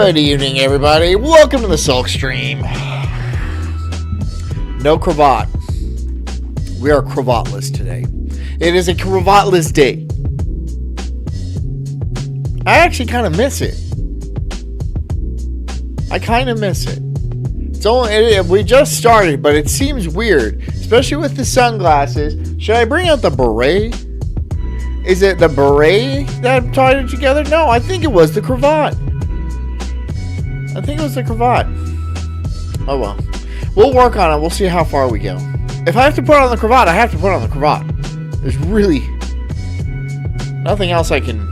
Good evening, everybody. Welcome to the Sulk stream. No cravat. We are cravateless today. It is a cravateless day. I actually kind of miss it. It's only we just started, but it seems weird, especially with the sunglasses. Should I bring out the beret? Is it the beret that tied it together? No, I think it was the cravat. Oh well. We'll work on it. We'll see how far we go. If I have to put on the cravat, I have to put on the cravat. There's really nothing else I can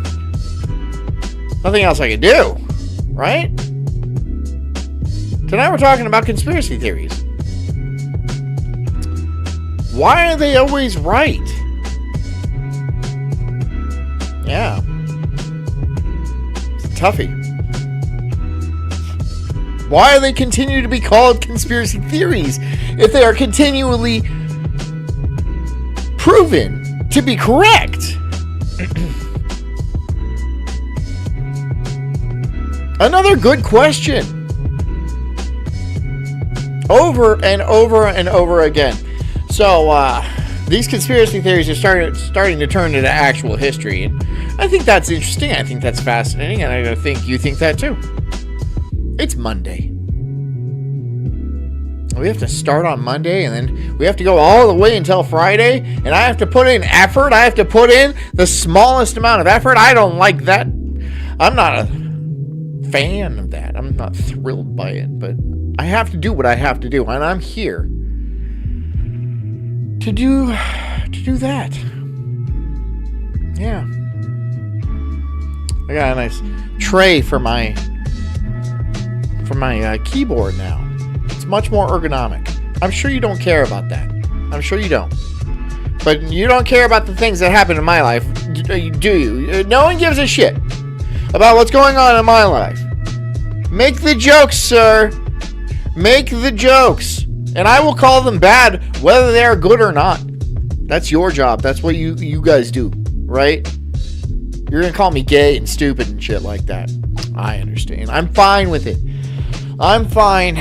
do, right? Tonight we're talking about conspiracy theories. Why are they always right? Yeah. It's a toughie. Why do they continue to be called conspiracy theories if they are continually proven to be correct? Another good question. Over and over and over again. So, these conspiracy theories are starting to turn into actual history. And I think that's interesting. I think that's fascinating. And I think you think that too. It's Monday. We have to start on Monday, and then we have to go all the way until Friday, and I have to put in effort. I have to put in the smallest amount of effort. I don't like that. I'm not a fan of that. I'm not thrilled by it, but I have to do what I have to do, and I'm here to do that. Yeah. I got a nice tray for my keyboard now. It's much more ergonomic. I'm sure you don't care about that. I'm sure you don't. But you don't care about the things that happen in my life, do you? No one gives a shit about what's going on in my life. Make the jokes, sir. Make the jokes. And I will call them bad, whether they are good or not. That's your job. That's what you guys do, right? You're going to call me gay and stupid and shit like that. I understand. I'm fine with it. I'm fine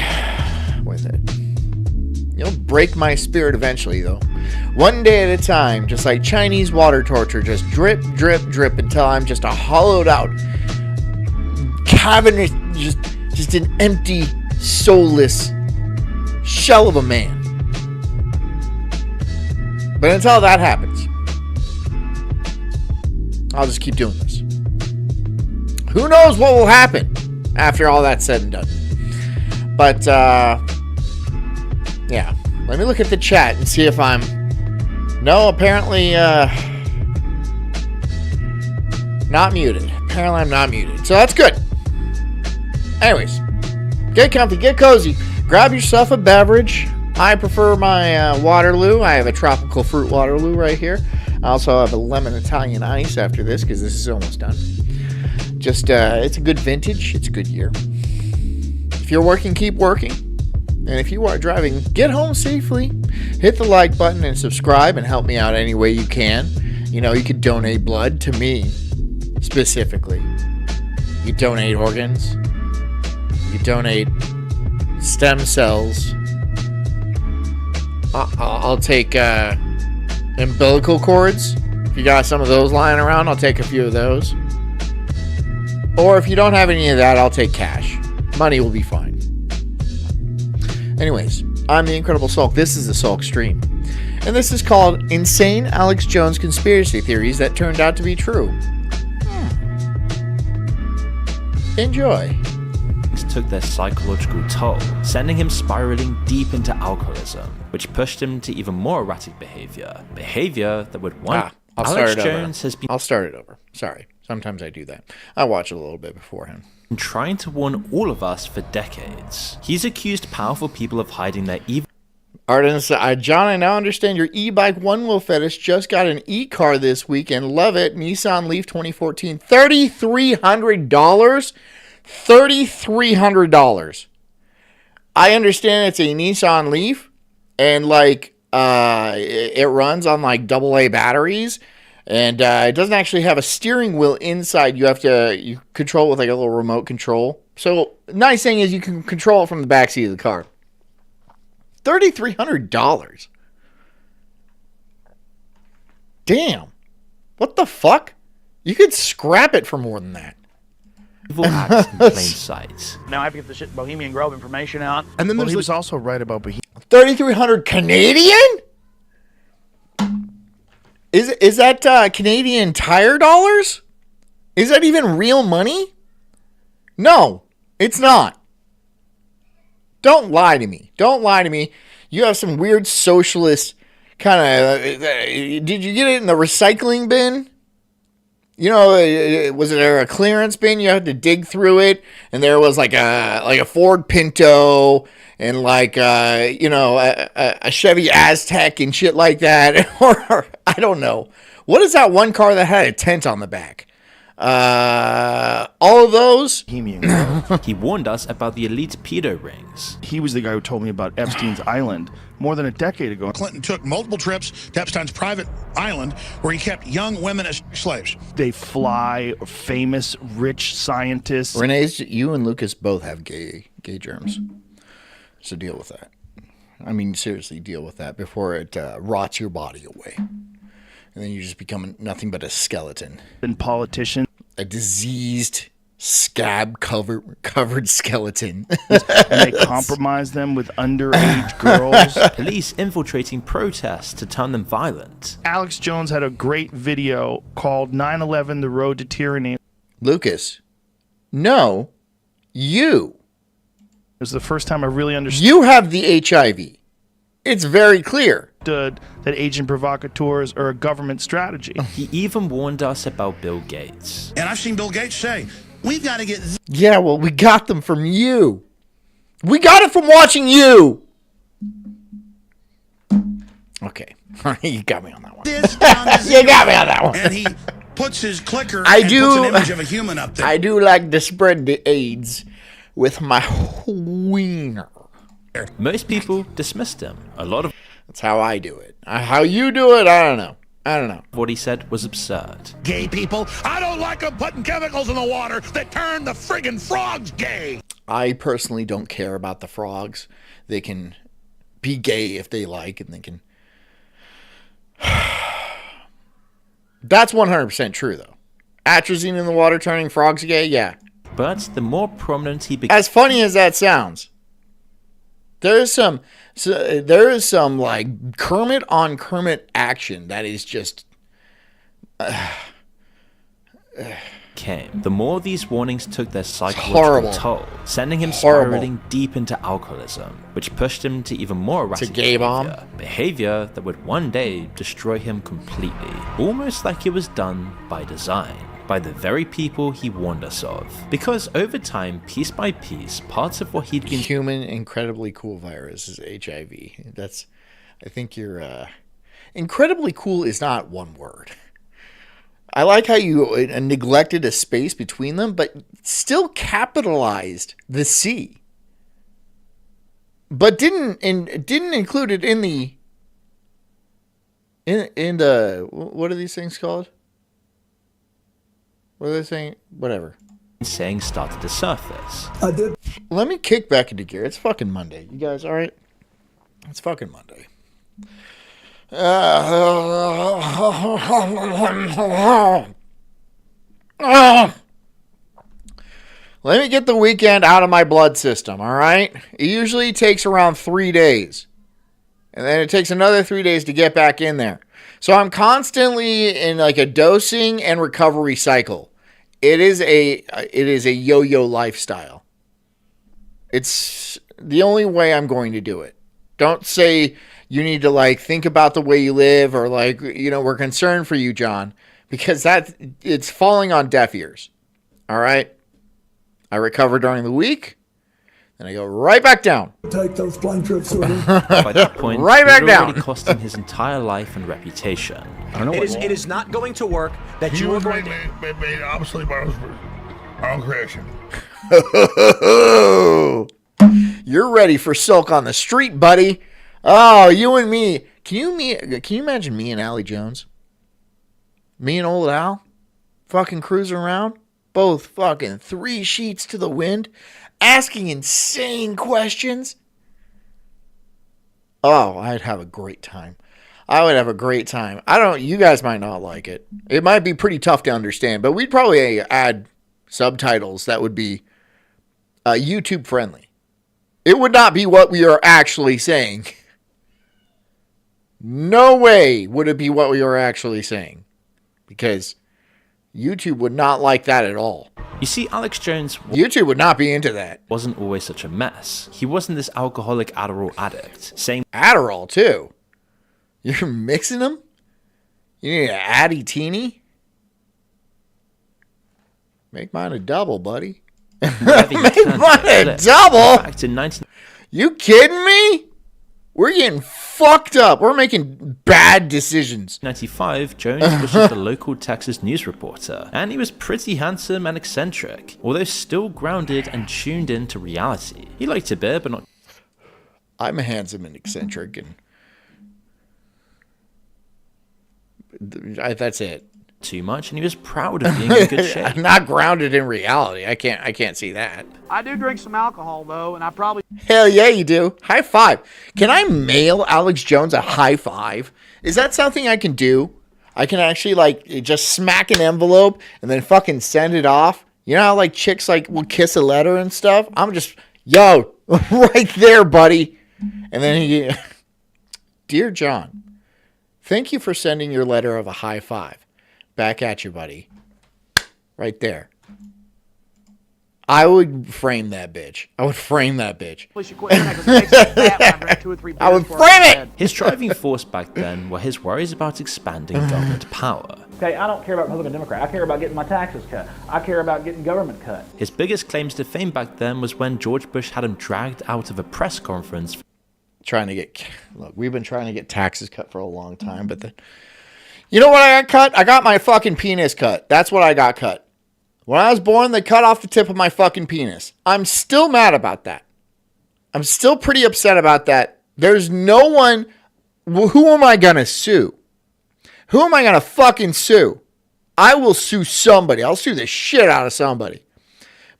with it. You'll break my spirit eventually, though. One day at a time, just like Chinese water torture, just drip, drip, drip until I'm just a hollowed out cavernous, just an empty, soulless shell of a man. But until that happens, I'll just keep doing this. Who knows what will happen after all that's said and done. But, yeah. Let me look at the chat and see if I'm... No, apparently, not muted. Apparently I'm not muted. So that's good. Anyways. Get comfy. Get cozy. Grab yourself a beverage. I prefer my Waterloo. I have a tropical fruit Waterloo right here. I also have a lemon Italian ice after this because this is almost done. Just, it's a good vintage. It's a good year. If you're working, keep working. And if you are driving, get home safely. Hit the like button and subscribe and help me out any way you can. You know, you could donate blood to me, specifically. You donate organs. You donate stem cells. I'll take umbilical cords. If you got some of those lying around, I'll take a few of those. Or if you don't have any of that, I'll take cash. Money will be fine. Anyways, I'm the Incredible Sulk. This is the Sulk stream. And this is called Insane Alex Jones Conspiracy Theories That Turned Out to Be True. Enjoy. Took their psychological toll, sending him spiraling deep into alcoholism, which pushed him to even more erratic behavior that would want... Alex Jones has been... I'll start it over. Sorry. Sometimes I do that. I watch a little bit beforehand. Trying to warn all of us for decades. He's accused powerful people of hiding their evil... Arden, John, I now understand your e-bike one-wheel fetish. Just got an e-car this week and love it. Nissan Leaf 2014. $3,300? $3,300. I understand it's a Nissan Leaf and like it runs on like AA batteries and it doesn't actually have a steering wheel inside. You control it with like a little remote control So, nice thing is you can control it from the backseat of the car. $3,300. Damn. What the fuck? You could scrap it for more than that. Evil acts in plain sight. Now I have to get the shit Bohemian Grove information out. And then he was also right about Bohemian. 3,300 Canadian? Is that Canadian Tire dollars? Is that even real money? No, it's not. Don't lie to me. Don't lie to me. You have some weird socialist kind of... did you get it in the recycling bin? You know, was it a clearance bin? You had to dig through it, and there was like a Ford Pinto and like a Chevy Aztec and shit like that, or I don't know. What is that one car that had a tent on the back? All of those. He warned us about the elite pedo rings. He was the guy who told me about Epstein's Island more than a decade ago. Clinton took multiple trips to Epstein's private island where he kept young women as slaves. They fly famous, rich scientists. Renee, you and Lucas both have gay germs. So deal with that. I mean, seriously, deal with that before it rots your body away. And then you just become nothing but a skeleton. And politicians. A diseased, scab-covered skeleton. And they compromise them with underage girls. Police infiltrating protests to turn them violent. Alex Jones had a great video called 9/11: The Road to Tyranny. Lucas, no, you. It was the first time I really understood. You have the HIV. It's very clear. That agent provocateurs are a government strategy. He even warned us about Bill Gates. And I've seen Bill Gates say, we've got to get... Yeah, well, we got them from you. We got it from watching you. Okay. You got me on that one. You got me on that one. And he puts his clicker puts an image of a human up there. I do like to spread the AIDS with my wiener. Most people dismissed him. That's how I do it. How you do it, I don't know. What he said was absurd. Gay people, I don't like them putting chemicals in the water that turn the friggin' frogs gay. I personally don't care about the frogs. They can be gay if they like, and they can... That's 100% true, though. Atrazine in the water turning frogs gay, yeah. But the more prominent he became... As funny as that sounds, there is some like Kermit on Kermit action that is just... The more these warnings took their psychological toll, sending him spiraling deep into alcoholism, which pushed him to even more erratic behavior that would one day destroy him completely, almost like it was done by design, by the very people he warned us of. Because over time, piece by piece, parts of what he'd been... Human incredibly cool virus is HIV. I think you're... Incredibly cool is not one word. I like how you neglected a space between them, but still capitalized the C. But didn't include it in the what are these things called? What are they saying? Whatever. Saying started to surface. I did. Let me kick back into gear. It's fucking Monday. You guys all right? It's fucking Monday. Let me get the weekend out of my blood system, all right? It usually takes around 3 days. And then it takes another 3 days to get back in there. So I'm constantly in like a dosing and recovery cycle. It is a yo-yo lifestyle. It's the only way I'm going to do it. Don't say you need to like think about the way you live or like, we're concerned for you, John, because it's falling on deaf ears. All right. I recover during the week. Then I go right back down. Take those plane trips with him. By that point, right back down. Already cost him his entire life and reputation. I don't know. It is not going to work. That you are going to made obviously by our own creation. You're ready for Sulk on the street, buddy. Oh, you and me. Can you imagine me and Allie Jones? Me and old Al? Fucking cruising around? both fucking 3 sheets to the wind, asking insane questions. Oh, I'd have a great time. I would have a great time. You guys might not like it. It might be pretty tough to understand, but we'd probably add subtitles that would be YouTube friendly. It would not be what we are actually saying. No way would it be what we are actually saying. Because YouTube would not like that at all. You see, Alex Jones... YouTube would not be into that. ...wasn't always such a mess. He wasn't this alcoholic Adderall addict. Saying Adderall, too? You're mixing them? You need an Addy Teeny? Make mine a double, buddy. Make mine a double? In fact, in 19... You kidding me? We're getting fucked up. We're making bad decisions. 1995, Jones was just a local Texas news reporter, and he was pretty handsome and eccentric, although still grounded and tuned into reality. He liked a beer, but not... I'm handsome and eccentric, and that's it. Too much, and he was proud of being in good shape. I'm not grounded in reality. I can't see that. I do drink some alcohol, though, and I probably... Hell yeah, you do. High five. Can I mail Alex Jones a high five? Is that something I can do? I can actually, like, just smack an envelope and then fucking send it off? You know how, like, chicks, like, will kiss a letter and stuff? I'm just, yo, right there, buddy. And then he... Dear John, thank you for sending your letter of a high five. Back at you, buddy. Right there. I would frame that bitch. I would frame that bitch. I would frame it! His driving force back then were his worries about expanding government power. Okay, I don't care about Republican Democrat. I care about getting my taxes cut. I care about getting government cut. His biggest claims to fame back then was when George Bush had him dragged out of a press conference. Look, we've been trying to get taxes cut for a long time, but then... You know what I got cut? I got my fucking penis cut. That's what I got cut. When I was born, they cut off the tip of my fucking penis. I'm still mad about that. I'm still pretty upset about that. There's no one... Who am I going to sue? Who am I going to fucking sue? I will sue somebody. I'll sue the shit out of somebody.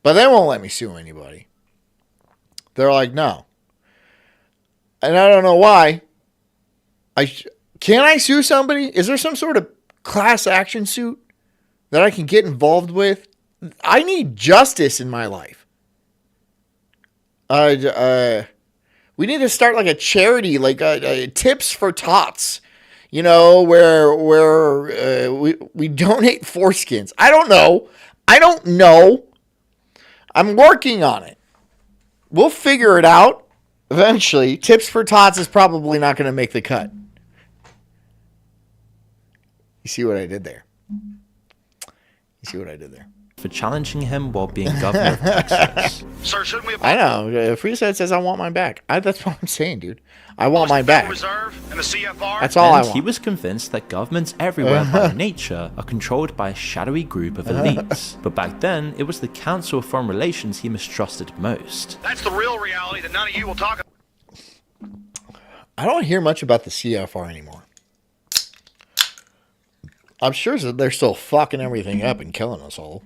But they won't let me sue anybody. They're like, no. And I don't know why. Can I sue somebody? Is there some sort of class action suit that I can get involved with? I need justice in my life. We need to start like a charity, like Tips for Tots, you know, where we donate foreskins. I don't know. I'm working on it. We'll figure it out eventually. Tips for Tots is probably not going to make the cut. You see what I did there? For challenging him while being governor of Texas. Sir, shouldn't we have... I know. Freeset says I want mine back. That's what I'm saying, dude. I want mine back. Reserve and the CFR? That's all I want. He was convinced that governments everywhere by nature are controlled by a shadowy group of elites. But back then, it was the Council of Foreign Relations he mistrusted most. That's the real reality that none of you will talk about. I don't hear much about the CFR anymore. I'm sure that they're still fucking everything up and killing us all.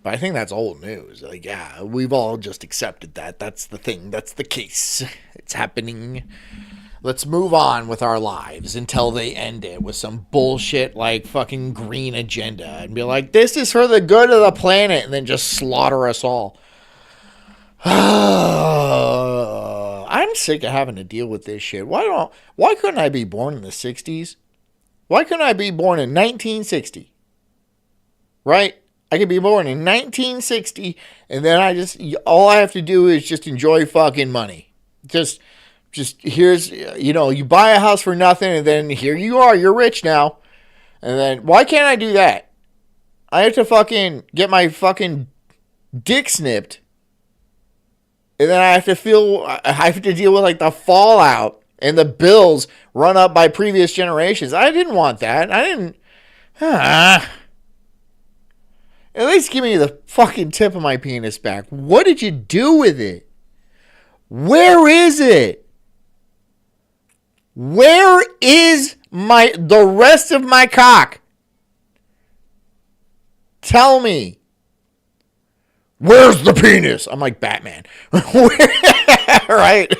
But I think that's old news. Like, yeah, we've all just accepted that. That's the thing. That's the case. It's happening. Let's move on with our lives until they end it with some bullshit like fucking green agenda and be like, this is for the good of the planet, and then just slaughter us all. I'm sick of having to deal with this shit. Why couldn't I be born in the 60s? Why couldn't I be born in 1960? Right? I could be born in 1960, and then all I have to do is just enjoy fucking money. Just here's, you buy a house for nothing, and then here you are, you're rich now. And then, why can't I do that? I have to fucking get my fucking dick snipped, and then I have to deal with like the fallout and the bills run up by previous generations. I didn't want that. At least give me the fucking tip of my penis back. What did you do with it? Where is it? Where is the rest of my cock? Tell me. Where's the penis? I'm like Batman. Right?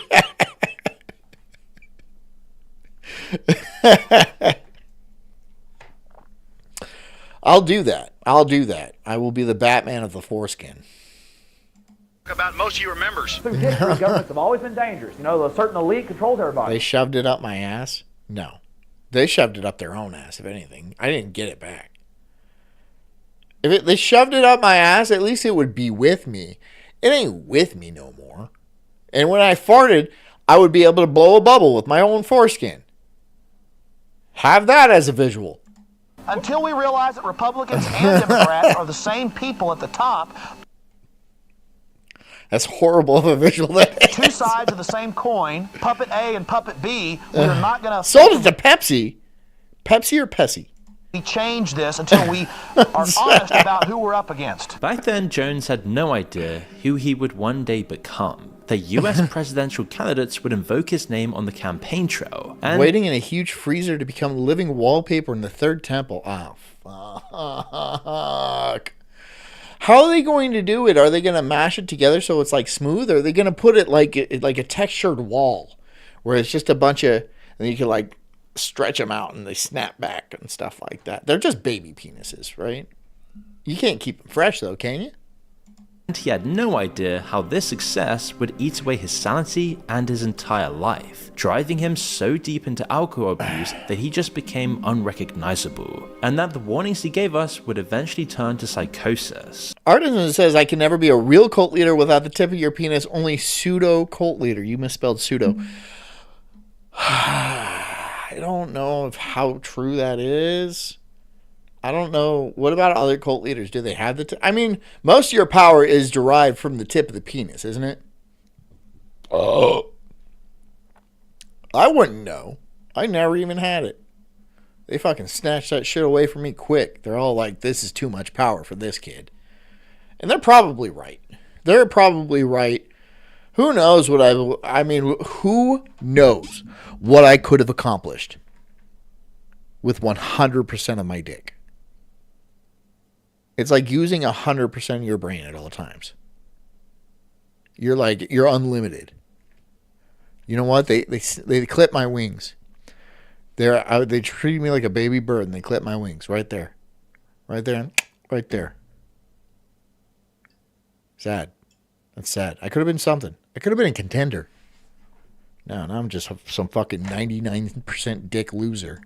I'll do that. I will be the Batman of the foreskin. About most of your members. Through history, governments have always been dangerous. You know, a certain elite controls everybody. They shoved it up my ass? No. They shoved it up their own ass, if anything. I didn't get it back. If they shoved it up my ass, at least it would be with me. It ain't with me no more. And when I farted, I would be able to blow a bubble with my own foreskin. Have that as a visual. Until we realize that Republicans and Democrats are the same people at the top. That's horrible of a visual. Two sides of the same coin, puppet A and puppet B. We're not going to... Sold it to Pepsi. Pepsi or Pessy? We change this until we are honest about who we're up against. Back then, Jones had no idea who he would one day become. The US presidential candidates would invoke his name on the campaign trail. And waiting in a huge freezer to become living wallpaper in the third temple. Oh, fuck. How are they going to do it? Are they going to mash it together so it's like smooth? Or are they going to put it like a textured wall where it's just a bunch of, and you can like stretch them out and they snap back and stuff like that? They're just baby penises, right? You can't keep them fresh though, can you? And he had no idea how this success would eat away his sanity and his entire life, driving him so deep into alcohol abuse that he just became unrecognizable, and that the warnings he gave us would eventually turn to psychosis. Artisan says, I can never be a real cult leader without the tip of your penis, only pseudo cult leader. You misspelled pseudo. I don't know how true that is. I don't know. What about other cult leaders? Do they have the I mean, most of your power is derived from the tip of the penis, isn't it? Oh. I wouldn't know. I never even had it. They fucking snatched that shit away from me quick. They're all like, this is too much power for this kid. And they're probably right. They're probably right. Who knows what who knows what I could have accomplished with 100% of my dick? It's like using 100% of your brain at all times. You're unlimited. You know what? They clip my wings. They treat me like a baby bird and they clip my wings right there. Right there. Right there. Sad. That's sad. I could have been something. I could have been a contender. No, I'm just some fucking 99% dick loser.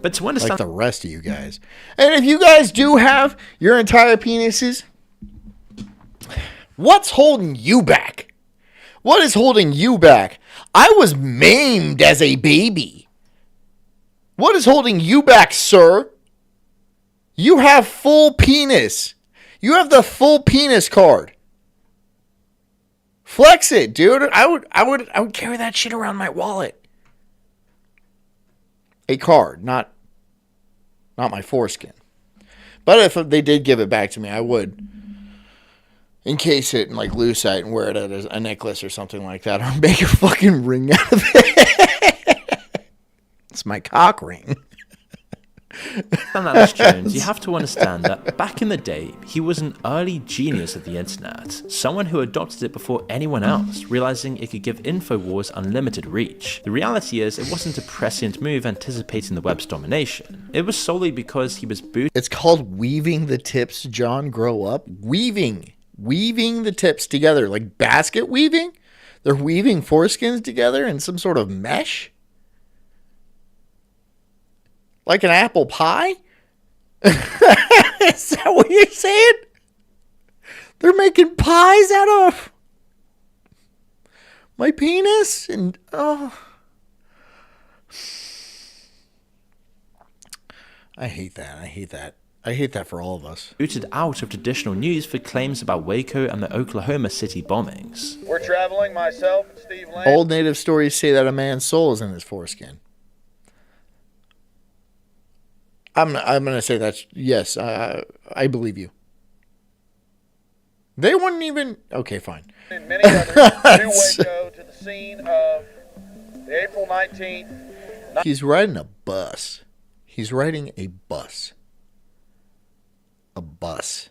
But to understand, like the rest of you guys. And if you guys do have your entire penises, what's holding you back? What is holding you back? I was maimed as a baby. What is holding you back, sir? You have full penis. You have the full penis card. Flex it, dude. I would carry that shit around my wallet. A card, not my foreskin. But if they did give it back to me, I would encase it in like lucite and wear it as a necklace or something like that, or make a fucking ring out of it. It's my cock ring. And Alex Jones, you have to understand that back in the day, he was an early genius of the internet, someone who adopted it before anyone else, realizing it could give InfoWars unlimited reach. The reality is, it wasn't a prescient move anticipating the web's domination. It was solely because he was booted. It's called weaving the tips, John, grow up. Weaving the tips together, like basket weaving. They're weaving foreskins together in some sort of mesh. Like an apple pie? Is that what you're saying? They're making pies out of my penis? And oh, I hate that. I hate that for all of us. Booted out of traditional news for claims about Waco and the Oklahoma City bombings. We're traveling, myself and Steve Lane. Old native stories say that a man's soul is in his foreskin. I'm going to say that's, yes, I believe you. They wouldn't even, okay, fine. And many others in Waco to the scene of the April 19th. He's riding a bus. He's riding a bus. A bus.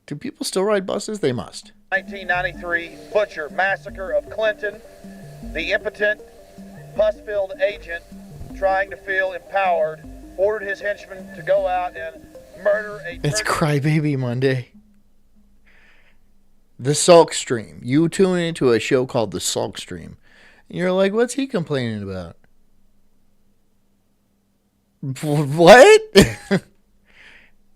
Do people still ride buses? They must. 1993 butcher massacre of Clinton, the impotent, pus-filled agent trying to feel empowered, ordered his henchmen to go out and murder a... It's Crybaby Monday. The Sulk Stream. You tune into a show called The Sulk Stream. And you're like, what's he complaining about? What?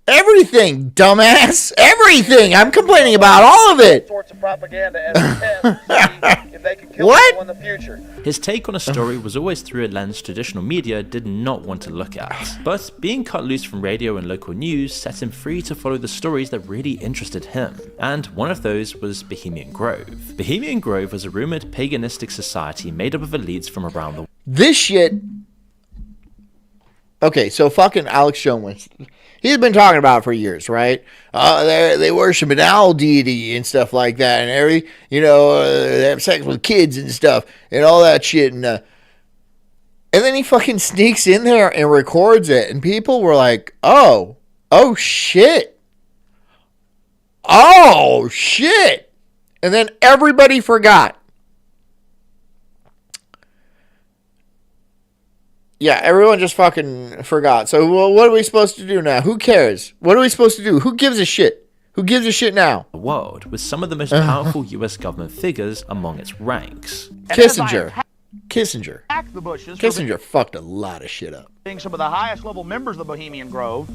Everything, dumbass. Everything. I'm complaining about all of it. Sorts of propaganda as a test to see if they can kill What? people in the future. His take on a story was always through a lens traditional media did not want to look at. But being cut loose from radio and local news set him free to follow the stories that really interested him. And one of those was Bohemian Grove. Bohemian Grove was a rumored paganistic society made up of elites from around the world. This shit. Okay, so fucking Alex Jones. He's been talking about it for years, right? They worship an owl deity and stuff like that, and they have sex with kids and stuff and all that shit, and then he fucking sneaks in there and records it, and people were like, "Oh shit, oh shit," and then everybody forgot. Yeah, everyone just fucking forgot. So what are we supposed to do now? Who cares? What are we supposed to do? Who gives a shit? Who gives a shit now? The world, with some of the most powerful US government figures among its ranks. Kissinger The Bushes fucked a lot of shit up. being some of the highest level members of the Bohemian Grove.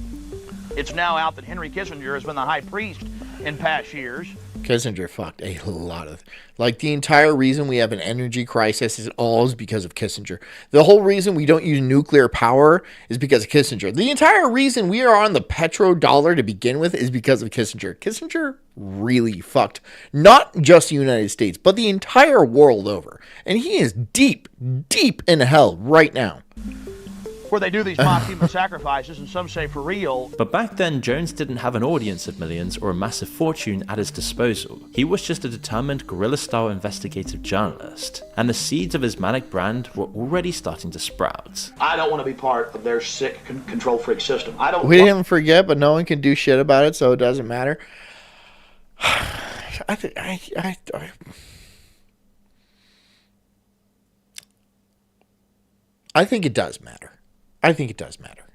It's now out that Henry Kissinger has been the high priest in past years. Kissinger fucked a lot of... Like, the entire reason we have an energy crisis is because of Kissinger. The whole reason we don't use nuclear power is because of Kissinger. The entire reason we are on the petrodollar to begin with is because of Kissinger. Kissinger really fucked not just the United States, but the entire world over. And he is deep, deep in hell right now. Where they do these mock human sacrifices, and some say for real. But back then, Jones didn't have an audience of millions or a massive fortune at his disposal. He was just a determined guerrilla-style investigative journalist, and the seeds of his manic brand were already starting to sprout. I don't want to be part of their sick control freak system. We didn't forget, but no one can do shit about it, so it doesn't matter. I think it does matter. I think it does matter.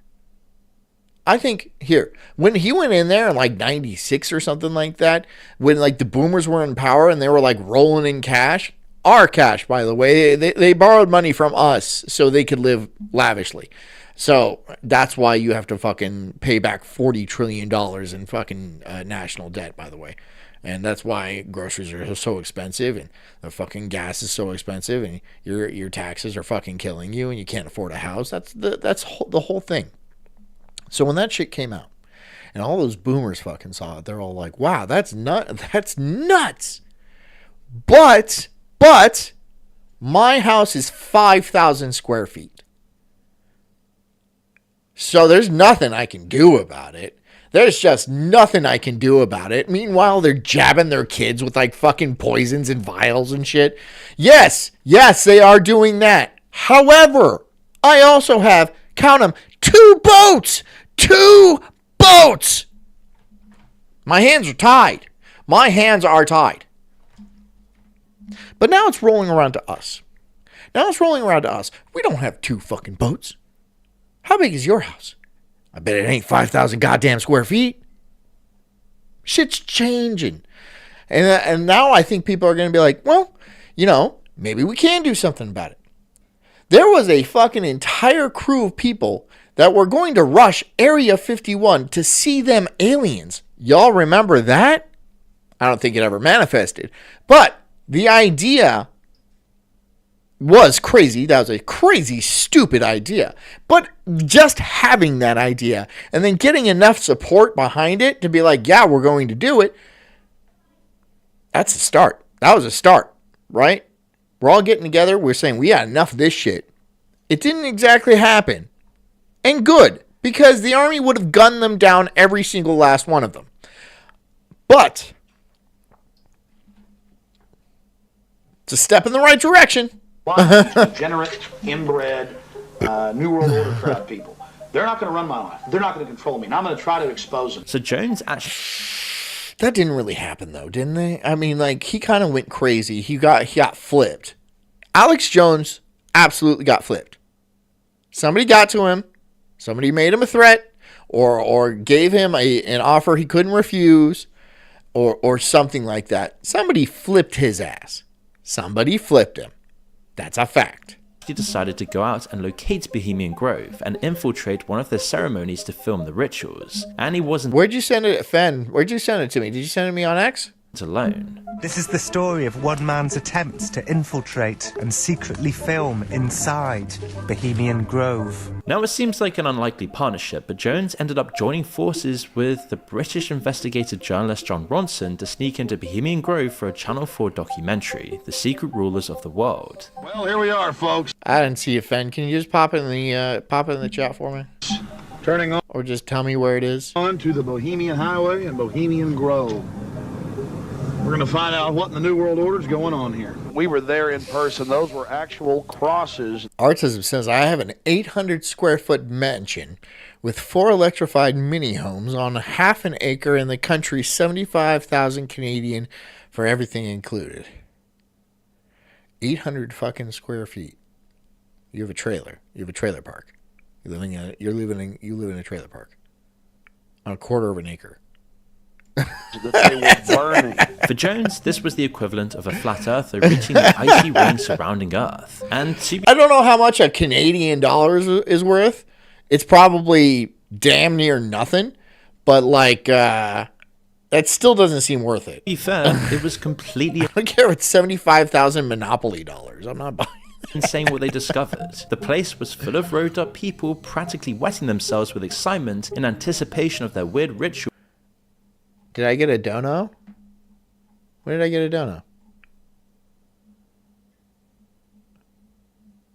I think, here, when he went in there in like 96 or something like that, when like the boomers were in power and they were like rolling in cash, our cash, by the way, they borrowed money from us so they could live lavishly. So that's why you have to fucking pay back $40 trillion in fucking national debt, by the way. And that's why groceries are so expensive and the fucking gas is so expensive and your taxes are fucking killing you and you can't afford a house. That's the whole thing. So when that shit came out and all those boomers fucking saw it, they're all like, wow, that's nuts. But my house is 5,000 square feet. So there's nothing I can do about it. There's just nothing I can do about it. Meanwhile, they're jabbing their kids with like fucking poisons and vials and shit. Yes, they are doing that. However, I also have, count them, 2 boats. 2 boats. My hands are tied. But now it's rolling around to us. We don't have 2 fucking boats. How big is your house? I bet it ain't 5,000 goddamn square feet. Shit's changing. And now I think people are going to be like, well, maybe we can do something about it. There was a fucking entire crew of people that were going to rush Area 51 to see them aliens. Y'all remember that? I don't think it ever manifested. But the idea was crazy. That was a crazy, stupid idea. But just having that idea and then getting enough support behind it to be like, yeah, we're going to do it. That's a start. That was a start, right? We're all getting together. We're saying we got enough of this shit. It didn't exactly happen. And good, because the army would have gunned them down, every single last one of them. But it's a step in the right direction. Degenerate, inbred, New World Order crowd people. They're not going to run my life. They're not going to control me. And I'm going to try to expose them. So Jones actually... That didn't really happen, though, didn't they? I mean, like, he kind of went crazy. He got flipped. Alex Jones absolutely got flipped. Somebody got to him. Somebody made him a threat or gave him an offer he couldn't refuse or something like that. Somebody flipped his ass. Somebody flipped him. That's a fact. He decided to go out and locate Bohemian Grove and infiltrate one of their ceremonies to film the rituals. And he wasn't... Where'd you send it, Fen? Where'd you send it to me? Did you send it to me on X? Alone. This is the story of one man's attempts to infiltrate and secretly film inside Bohemian Grove. Now it seems like an unlikely partnership, but Jones ended up joining forces with the British investigative journalist John Ronson to sneak into Bohemian Grove for a Channel 4 documentary, The Secret Rulers of the World. Well, here we are, folks. I didn't see it, Fen. Can you just pop it in the chat for me? Turning on. Or just tell me where it is. On to the Bohemian Highway and Bohemian Grove. We're going to find out what in the New World Order is going on here. We were there in person. Those were actual crosses. Artism says, I have an 800 square foot mansion with 4 electrified mini homes on half an acre in the country, 75,000 Canadian for everything included. 800 fucking square feet. You have a trailer. You have a trailer park. You live in a trailer park on a quarter of an acre. That they were burning. For Jones, this was the equivalent of a flat earther reaching the icy ring surrounding Earth. And I don't know how much a Canadian dollar is worth. It's probably damn near nothing, but like that still doesn't seem worth it. To be fair, it was completely... I don't care. It's 75,000 Monopoly dollars. I'm not buying it. Insane what they discovered. The place was full of roped up people practically wetting themselves with excitement in anticipation of their weird ritual. Did I get a dono? When did I get a dono?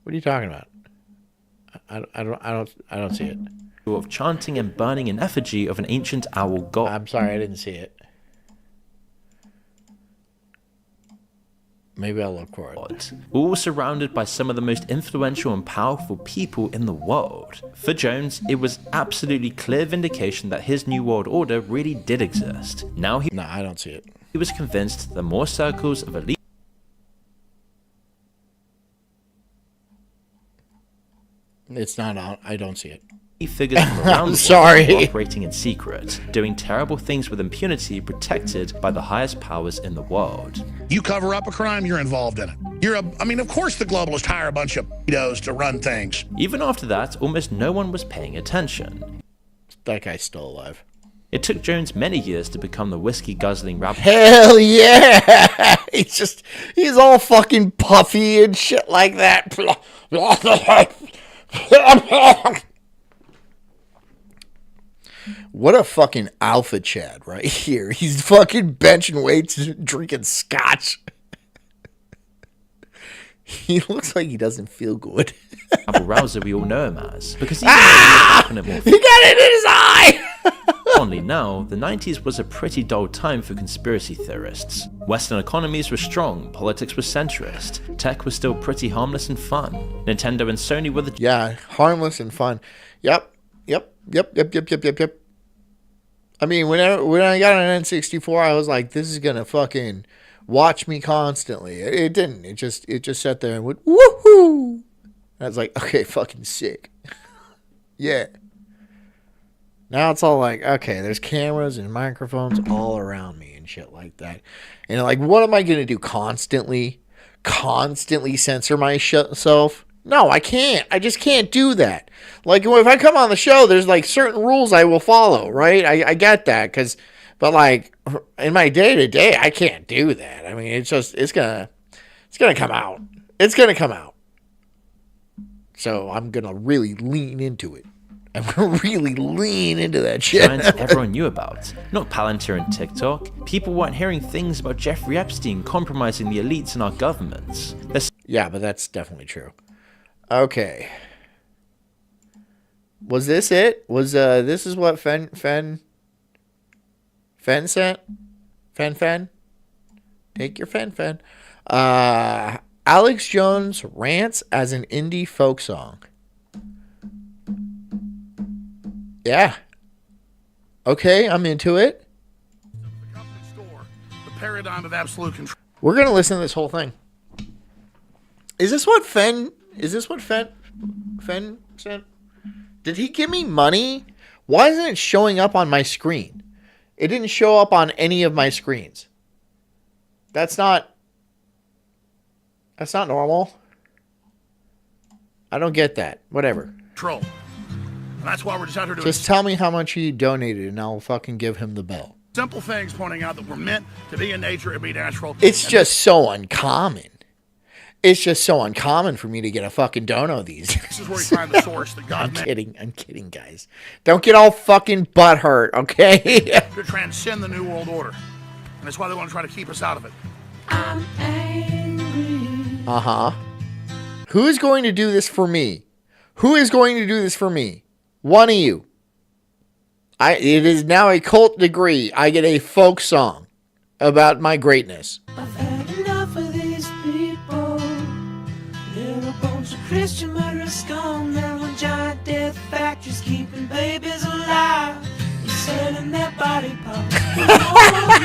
What are you talking about? I don't see it. Of chanting and burning in effigy of an ancient owl god. I'm sorry, I didn't see it. Maybe I'll look for it. All surrounded by some of the most influential and powerful people in the world. For Jones, it was absolutely clear vindication that his New World Order really did exist. No, I don't see it. He was convinced that more circles of elite... It's not on. I don't see it. Figures from around the world were operating in secret, doing terrible things with impunity, protected by the highest powers in the world. You cover up a crime, you're involved in it. Of course the globalists hire a bunch of pedos to run things. Even after that, almost no one was paying attention. That guy's still alive. It took Jones many years to become the whiskey-guzzling rabble. Hell yeah! He's all fucking puffy and shit like that. What a fucking alpha Chad right here. He's fucking benching weights, drinking scotch. He looks like he doesn't feel good. Rouser we all know him as. Because he got it in his eye! Only now, the 90s was a pretty dull time for conspiracy theorists. Western economies were strong, politics was centrist, tech was still pretty harmless and fun. Nintendo and Sony were the... Yeah, harmless and fun. Yep. I mean, when I got an N64, I was like, this is gonna fucking watch me constantly. It didn't. It just sat there and went, woohoo! And I was like, okay, fucking sick. Yeah. Now it's all like, okay, there's cameras and microphones all around me and shit like that. And like, what am I going to do? Constantly censor myself? No, I can't. I just can't do that. Like, if I come on the show, there's like certain rules I will follow, right? I get that. But like, in my day-to-day, I can't do that. I mean, it's going to come out. It's going to come out. So I'm going to really lean into it. I'm going to really lean into that shit. Giants everyone knew about. Not Palantir and TikTok. People weren't hearing things about Jeffrey Epstein compromising the elites in our governments. Yeah, but that's definitely true. Okay. Was this it? Was this is what Fen sent? Fen? Take your Fen. Alex Jones rants as an indie folk song. Yeah. Okay, I'm into it. The paradigm of absolute control. We're gonna listen to this whole thing. Is this what Fenn sent? Did he give me money? Why isn't it showing up on my screen? It didn't show up on any of my screens. That's not normal. I don't get that. Whatever. Control. And that's why we're just out here doing. Just tell me how much he donated, and I'll fucking give him the bill. Simple things pointing out that we're meant to be in nature and be natural. It's just so uncommon. It's just so uncommon for me to get a fucking dono these days. This is where we find the source that God made. I'm kidding, guys. Don't get all fucking butthurt, okay? To transcend the New World Order. And that's why they want to try to keep us out of it. I'm angry. Uh-huh. Who is going to do this for me? Who is going to do this for me? One of you. It is now a cult degree. I get a folk song about my greatness. I've had enough of these people. They're a bunch of Christian murderers scum. They're on giant death factories keeping babies alive and selling their body parts. I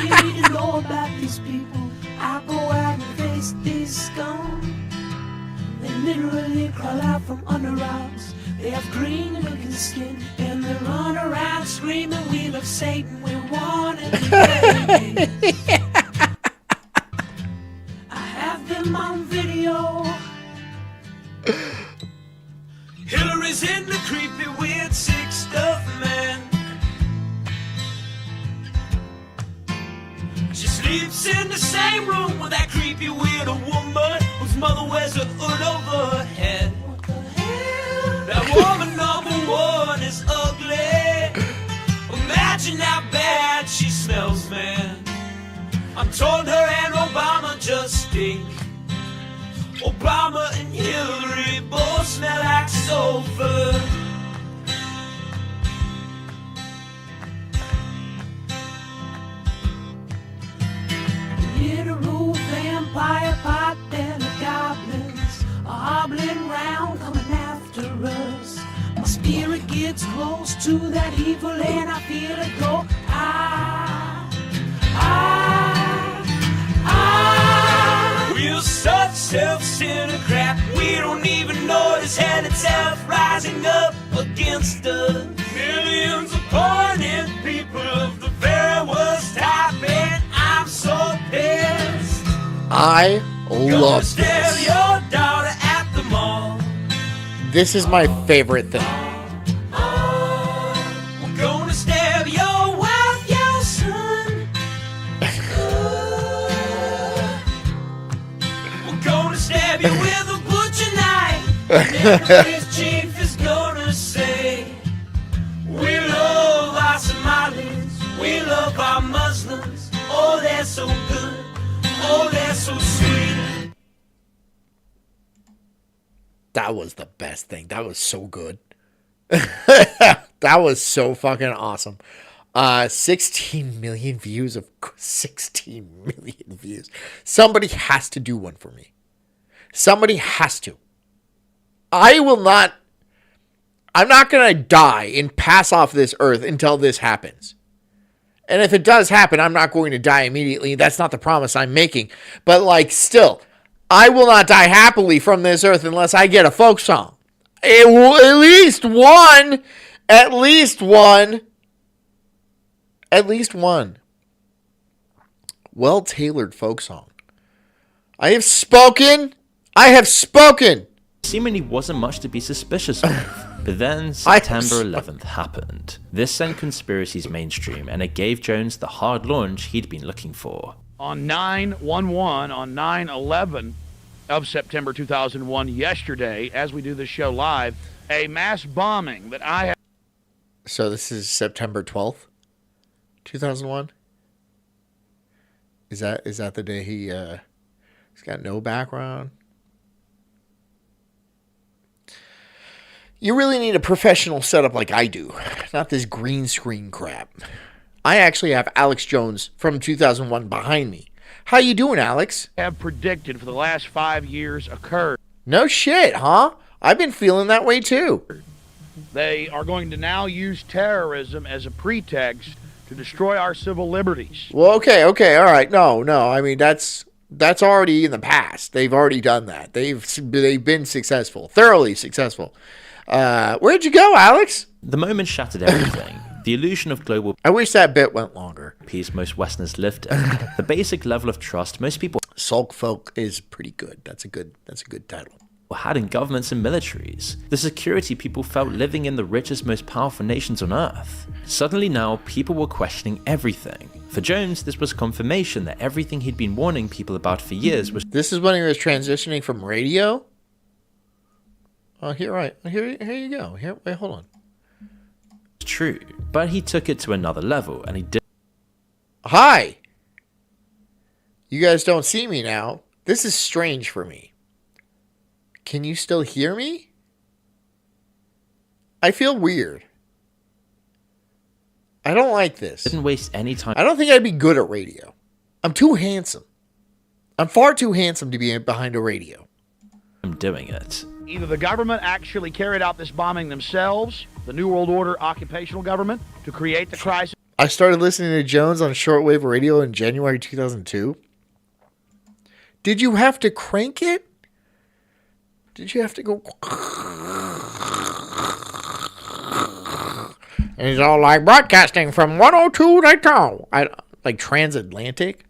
don't want you to know about these people. I go out and face these scum. They literally crawl out from under rocks. They have green looking skin and they run around screaming, we love Satan, we want it. I have them on video. Hillary's in the creepy weird sick stuff, man. She sleeps in the same room with that creepy weird woman whose mother wears a hood over her head. That woman number one is ugly. Imagine how bad she smells, man. I'm told her and Obama just stink. Obama and Hillary both smell like sulfur. Literal vampire pot and the goblins are hobbling round coming after us. My spirit gets close to that evil and I feel it go. We're such self-centered crap. We don't even notice hell itself rising up against us. Millions of pointed people of the very worst type, and I'm so pissed. I love this. Your daughter at the mall. This is my favorite thing. We're gonna stab your wife, your son. We're gonna stab you with a butcher knife. And his chief is gonna say, we love our Somalis, we love our Muslims. Oh, they're so good. Oh, they're so sweet. That was the best thing. That was so good. That was so fucking awesome. 16 million views of 16 million views. Somebody has to do one for me. Somebody has to. I'm not going to die and pass off this earth until this happens. And if it does happen, I'm not going to die immediately. That's not the promise I'm making. But like still, I will not die happily from this earth unless I get a folk song. At least one. Well-tailored folk song. I have spoken. Seemingly wasn't much to be suspicious of. But then September 11th happened. This sent conspiracies mainstream, and it gave Jones the hard launch he'd been looking for. On 9/11, on 9/11 of September 2001, yesterday, as we do this show live, a mass bombing that I have. So this is September 12th, 2001? Is that the day he's got no background? You really need a professional setup like I do, not this green screen crap. I actually have Alex Jones from 2001 behind me. How you doing, Alex? Have predicted for the last 5 years occurred. No shit, huh? I've been feeling that way too. They are going to now use terrorism as a pretext to destroy our civil liberties. Well, okay, all right. No. I mean, that's already in the past. They've already done that. They've been successful, thoroughly successful. Where'd you go, Alex? The moment shattered everything. The illusion of global... I wish that bit went longer. ...peace most Westerners lived in. The basic level of trust most people... Sulk folk is pretty good. That's a good title. ...had in governments and militaries. The security people felt living in the richest, most powerful nations on Earth. Suddenly now, people were questioning everything. For Jones, this was confirmation that everything he'd been warning people about for years was... This is when he was transitioning from radio? Oh, here you go. Wait, hold on. ...true, but he took it to another level, and he did... Hi! You guys don't see me now. This is strange for me. Can you still hear me? I feel weird. I don't like this. Didn't waste any time. I don't think I'd be good at radio. I'm too handsome. I'm far too handsome to be behind a radio. I'm doing it. Either the government actually carried out this bombing themselves, the New World Order occupational government, to create the crisis. I started listening to Jones on shortwave radio in January 2002. Did you have to crank it? Did you have to go? And he's all like, broadcasting from 102 Dayton. Like transatlantic.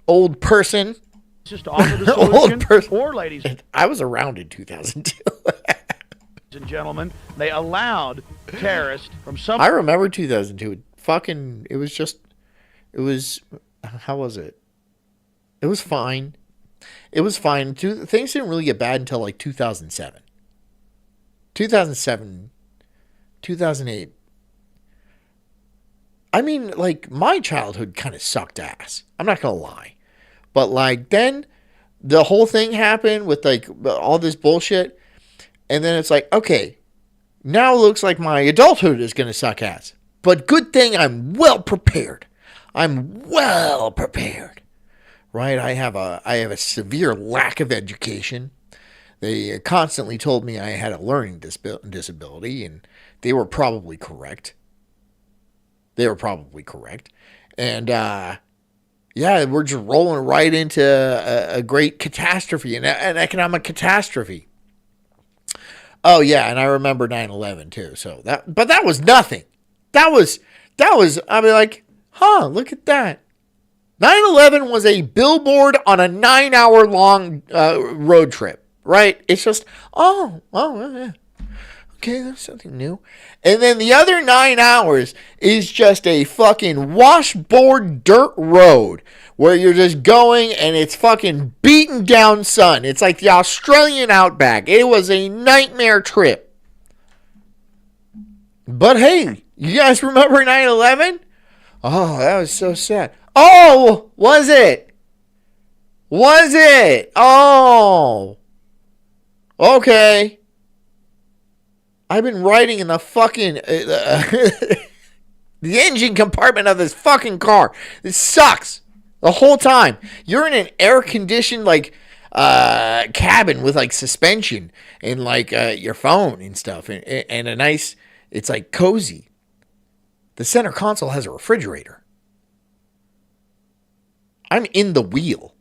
Old person. Just to offer the solution. Old person. Or, ladies I was around in 2002. and gentlemen, they allowed terrorists from some... I remember 2002. How was it? It was fine. Things didn't really get bad until like 2007. 2008. I mean, like, my childhood kind of sucked ass. I'm not going to lie. But, like, then the whole thing happened with, like, all this bullshit. And then it's like, okay, now it looks like my adulthood is going to suck ass. But good thing I'm well prepared. Right? I have a severe lack of education. They constantly told me I had a learning disability, and they were probably correct. And, yeah, we're just rolling right into a great catastrophe, an economic catastrophe. Oh, yeah, and I remember 9/11, too. But that was nothing. That was, I mean, like, look at that. 9/11 was a billboard on a 9-hour-long road trip, right? It's just, yeah. Okay, that's something new. And then the other 9 hours is just a fucking washboard dirt road where you're just going and it's fucking beaten down sun. It's like the Australian outback. It was a nightmare trip. But hey, you guys remember 9/11? Oh, that was so sad. Oh, was it? Oh, okay. I've been riding in the fucking the engine compartment of this fucking car. This sucks the whole time. You're in an air-conditioned like cabin with like suspension and like your phone and stuff, and a nice. It's like cozy. The center console has a refrigerator. I'm in the wheel.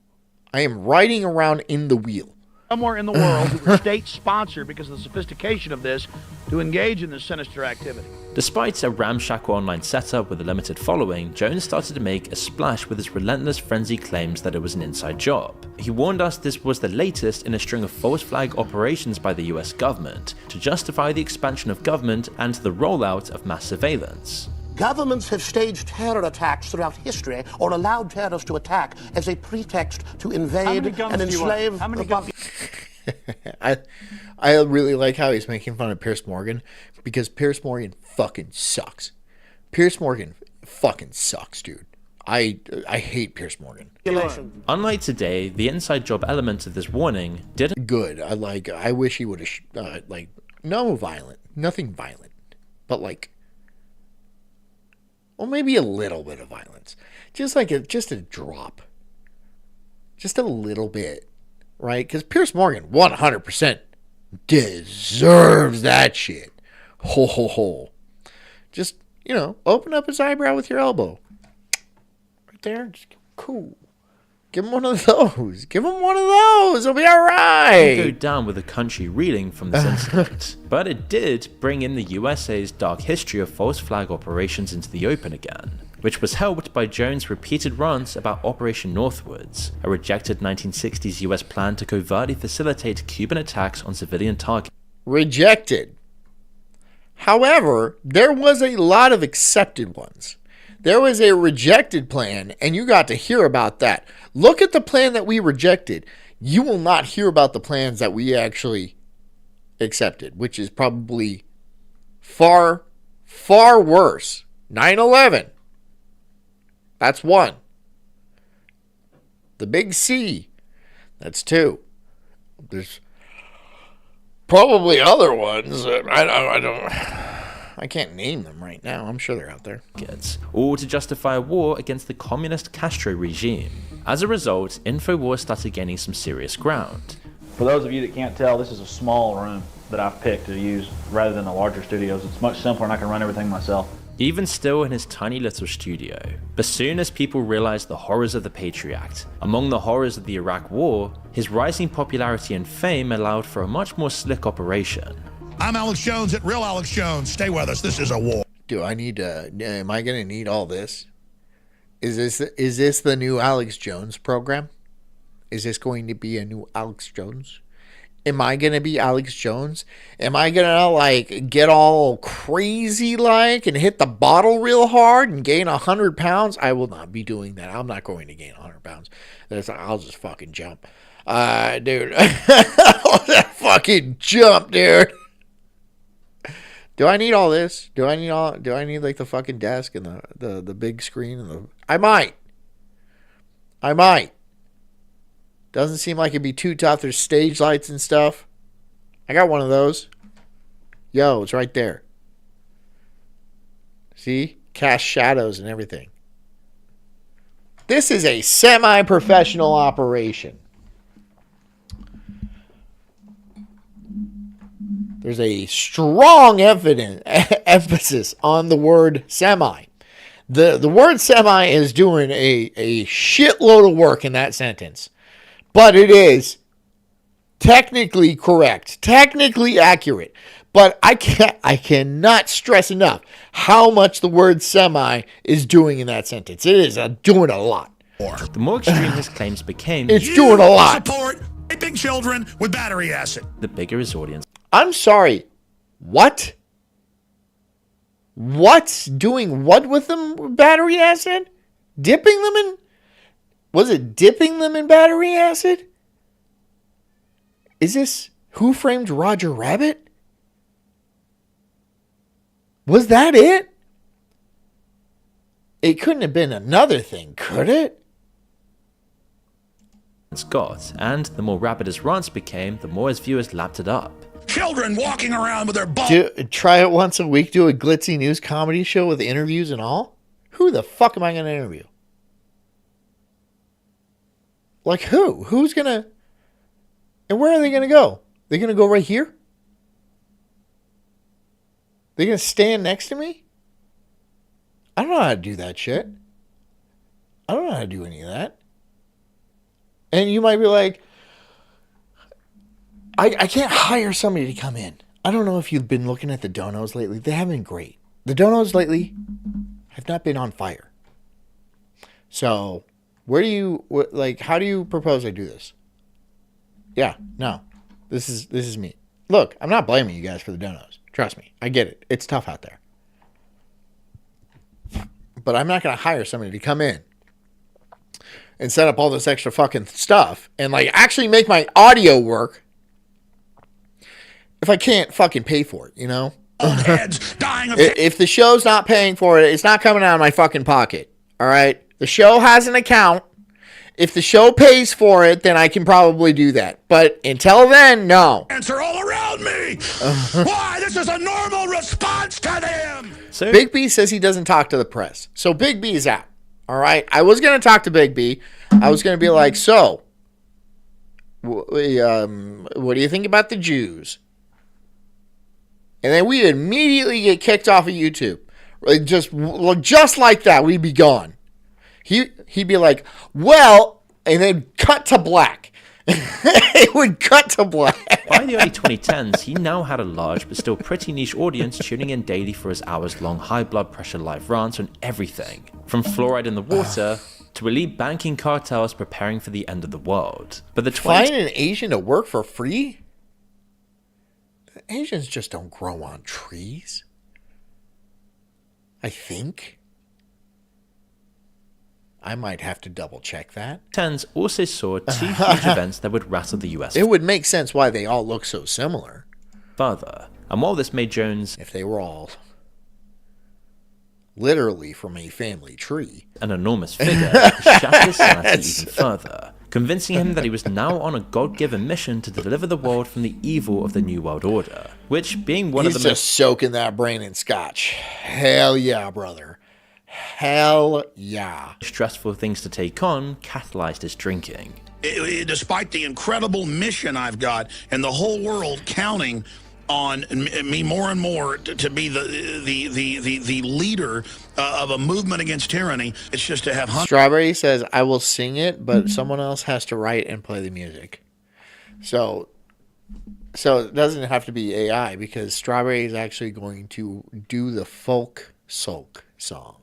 I am riding around in the wheel. Somewhere in the world who were state-sponsored because of the sophistication of this to engage in this sinister activity. Despite a ramshackle online setup with a limited following, Jones started to make a splash with his relentless frenzy claims that it was an inside job. He warned us this was the latest in a string of false flag operations by the US government to justify the expansion of government and the rollout of mass surveillance. Governments have staged terror attacks throughout history or allowed terrorists to attack as a pretext to invade and enslave. How many guns? I really like how he's making fun of Piers Morgan because Piers Morgan fucking sucks. Piers Morgan fucking sucks, dude. I hate Piers Morgan. Unlike today, the inside job element of this warning didn't. Good. I wish he would have nothing violent, but like. Well, maybe a little bit of violence. Just a drop. Just a little bit. Right? Because Piers Morgan, 100% deserves that shit. Ho, ho, ho. Just, open up his eyebrow with your elbow. Right there. Just cool. Give him one of those. Give him one of those. It'll be all right. It didn't go down with the country reeling from this incident, but it did bring in the USA's dark history of false flag operations into the open again, which was helped by Jones' repeated runs about Operation Northwoods, a rejected 1960s US plan to covertly facilitate Cuban attacks on civilian targets. Rejected. However, there was a lot of accepted ones. There was a rejected plan, and you got to hear about that. Look at the plan that we rejected. You will not hear about the plans that we actually accepted, which is probably far, far worse. 9/11. That's one. The Big C. That's two. There's probably other ones. I can't name them right now. I'm sure they're out there. All to justify a war against the communist Castro regime. As a result, InfoWars started gaining some serious ground. For those of you that can't tell, this is a small room that I've picked to use rather than the larger studios. It's much simpler and I can run everything myself. Even still in his tiny little studio. But soon as people realized the horrors of the Patriot Act, among the horrors of the Iraq War, his rising popularity and fame allowed for a much more slick operation. I'm Alex Jones at Real Alex Jones. Stay with us. This is a war. Am I going to need all this? Is this the new Alex Jones program? Is this going to be a new Alex Jones? Am I going to be Alex Jones? Am I going to get all crazy and hit the bottle real hard and gain 100 pounds? I will not be doing that. I'm not going to gain 100 pounds. I'll just fucking jump. Dude. That fucking jump, dude. Do I need all this? Do I need the fucking desk and the big screen and I might. Doesn't seem like it'd be too tough. There's stage lights and stuff. I got one of those. Yo, it's right there. See? Cast shadows and everything. This is a semi-professional operation. There's a strong emphasis on the word semi. The word semi is doing a shitload of work in that sentence. But it is technically correct, technically accurate. But I cannot stress enough how much the word semi is doing in that sentence. It is doing a lot. The more extreme his claims became, it's doing a lot. Support raping children with battery acid. The bigger his audience. I'm sorry. What? What's doing what with them? Battery acid? Dipping them in? Was it dipping them in battery acid? Is this Who Framed Roger Rabbit? Was that it? It couldn't have been another thing, could it? Got, and the more rapid his rants became, the more his viewers lapped it up. Children walking around with their butts. Try it once a week, do a glitzy news comedy show with interviews and all? Who the fuck am I going to interview? Like who? Who's going to... And where are they going to go? They're going to go right here? They're going to stand next to me? I don't know how to do that shit. I don't know how to do any of that. And you might be like, I can't hire somebody to come in. I don't know if you've been looking at the donos lately. They haven't been great. The donos lately have not been on fire. So, how do you propose I do this? Yeah, no. This is me. Look, I'm not blaming you guys for the donos. Trust me. I get it. It's tough out there. But I'm not going to hire somebody to come in and set up all this extra fucking stuff and actually make my audio work if I can't fucking pay for it, you know? Old heads dying of if the show's not paying for it, it's not coming out of my fucking pocket. All right? The show has an account. If the show pays for it, then I can probably do that. But until then, no. Answer all around me. Why? This is a normal response to them. So Big B says he doesn't talk to the press. So Big B is out. All right? I was going to talk to Big B. I was going to be like, so, what do you think about the Jews? And then we immediately get kicked off of YouTube. Just like that, we'd be gone. He'd be like, well, and then cut to black. It would cut to black. By the early 2010s, he now had a large but still pretty niche audience tuning in daily for his hours-long high blood pressure live rants on everything, from fluoride in the water to elite banking cartels preparing for the end of the world. But find an Asian to work for free? Asians just don't grow on trees. I think. I might have to double check that. Tens also saw two huge events that would rattle the US. It would make sense why they all look so similar. Further, and while this made Jones, if they were all literally from a family tree, an enormous figure, shattered his sanity even further, convincing him that he was now on a God-given mission to deliver the world from the evil of the New World Order, which, being one of the most soaking that brain in scotch. Hell yeah, brother. Hell yeah. Stressful things to take on catalyzed his drinking. Despite the incredible mission I've got and the whole world counting on me more and more to be the leader of a movement against tyranny, it's just to have... Strawberry says, I will sing it, but someone else has to write and play the music. So it doesn't have to be AI, because Strawberry is actually going to do the folk Sulk song.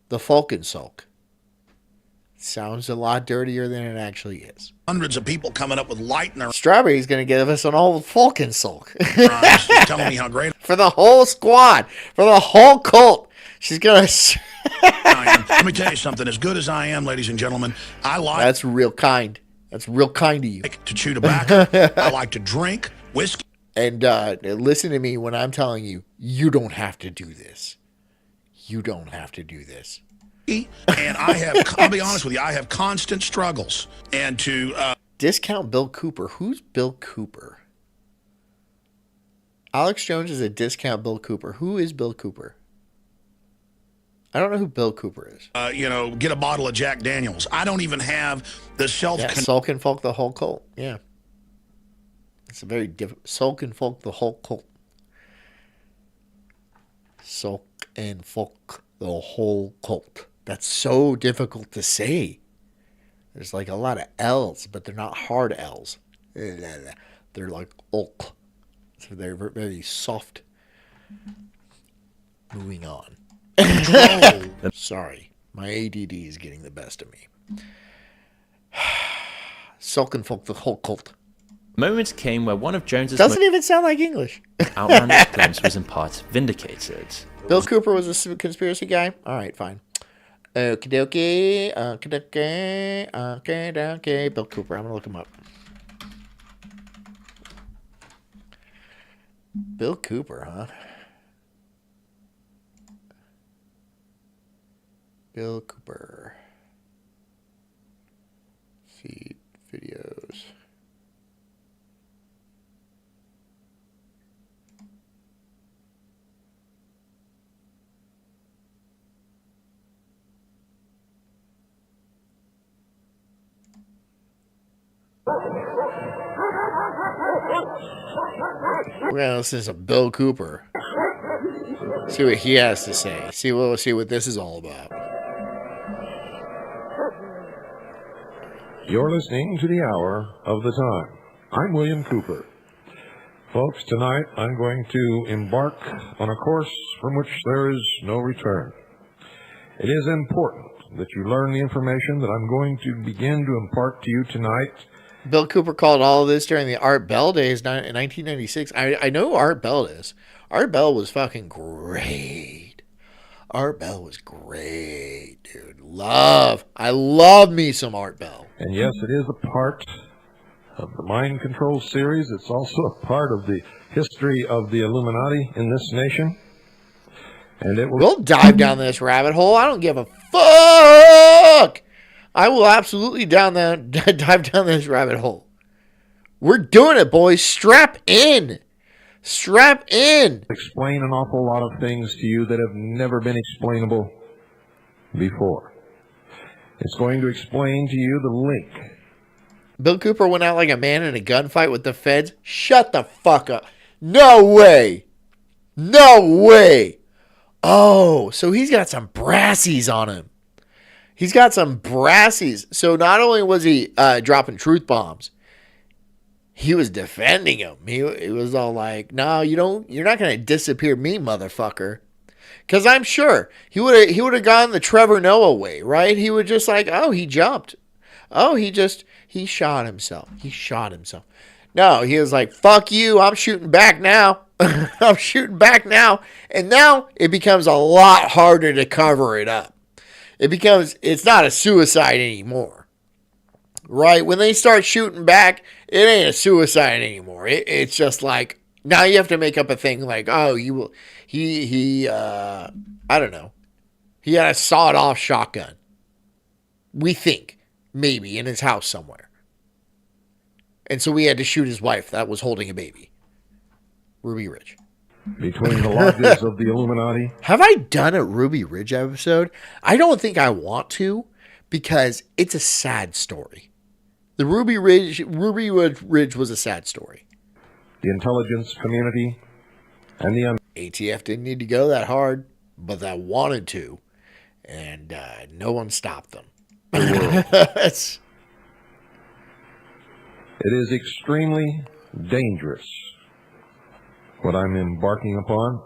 The folk and Sulk. Sounds a lot dirtier than it actually is. Hundreds of people coming up with light in their... Strawberry's going to give us an old folk and Sulk. Telling me how great... For the whole squad. For the whole cult. She's going to... Let me tell you something. As good as I am, ladies and gentlemen, I like... That's real kind. That's real kind of you. To chew tobacco. I like to drink whiskey. And listen to me when I'm telling you, you don't have to do this. You don't have to do this. And I'll be honest with you, I have constant struggles. And to... discount Bill Cooper. Who's Bill Cooper? Alex Jones is a discount Bill Cooper. Who is Bill Cooper? I don't know who Bill Cooper is. Get a bottle of Jack Daniels. I don't even have the self... Yeah, Sulk and Folk, the whole cult. Yeah. It's a very different... Sulk and Folk, the whole cult. Sulk and Folk, the whole cult. That's so difficult to say. There's like a lot of L's, but they're not hard L's. They're like ulk. So they're very soft. Moving on. Sorry. My ADD is getting the best of me. Sulk and Folk, the whole cult. Moments came where one of Jones's... Doesn't even sound like English. outlandish claims was in part vindicated. Bill Cooper was a conspiracy guy? All right, fine. Okie dokie. Okay. Bill Cooper. I'm going to look him up. Bill Cooper, huh? Bill Cooper. Feed videos. We're gonna listen to Bill Cooper. See what he has to say. See what this is all about. You're listening to the Hour of the Time. I'm William Cooper. Folks, tonight I'm going to embark on a course from which there is no return. It is important that you learn the information that I'm going to begin to impart to you tonight. Bill Cooper called all of this during the Art Bell days in 1996. I know who Art Bell is. Art Bell was fucking great. Art Bell was great, dude. I love me some Art Bell. And yes, it is a part of the Mind Control series. It's also a part of the history of the Illuminati in this nation. And it will... We'll dive down this rabbit hole. I don't give a fuck. I will absolutely dive down this rabbit hole. We're doing it, boys. Strap in. Strap in. Explain an awful lot of things to you that have never been explainable before. It's going to explain to you the link. Bill Cooper went out like a man in a gunfight with the feds. Shut the fuck up. No way. No way. Oh, so he's got some brassies on him. He's got some brassies. So not only was he dropping truth bombs, he was defending him. He was all like, "No, you're not going to disappear me, motherfucker." Because I'm sure he would have gone the Trevor Noah way, right? He would just like, "Oh, he jumped. Oh, he shot himself. He shot himself." No, he was like, "Fuck you, I'm shooting back now." I'm shooting back now. And now it becomes a lot harder to cover it up. It's not a suicide anymore. Right? When they start shooting back, it ain't a suicide anymore. It's just like, now you have to make up a thing like, oh, I don't know. He had a sawed-off shotgun. We think, maybe, in his house somewhere. And so we had to shoot his wife that was holding a baby. Ruby Ridge. Between the lodges of the Illuminati. Have I done a Ruby Ridge episode? I don't think I want to, because it's a sad story. The Ruby Ridge was a sad story. The intelligence community and the ATF didn't need to go that hard, but they wanted to, and no one stopped them. It is extremely dangerous what I'm embarking upon.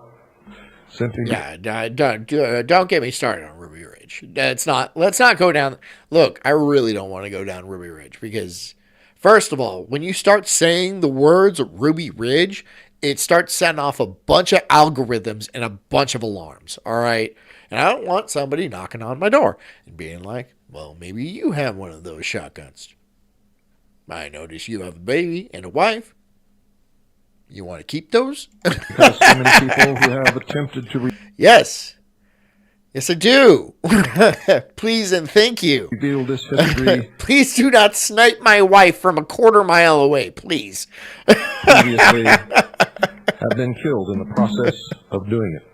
Simply, don't get me started on Ruby Ridge. Let's not go down. Look, I really don't want to go down Ruby Ridge because, first of all, when you start saying the words Ruby Ridge, it starts setting off a bunch of algorithms and a bunch of alarms. All right, and I don't want somebody knocking on my door and being like, "Well, maybe you have one of those shotguns. I notice you have a baby and a wife. You want to keep those?" Because so many people who have attempted to... Yes, I do. Please and thank you. Reveal this history. Please do not snipe my wife from a quarter mile away, please. Previously have been killed in the process of doing it.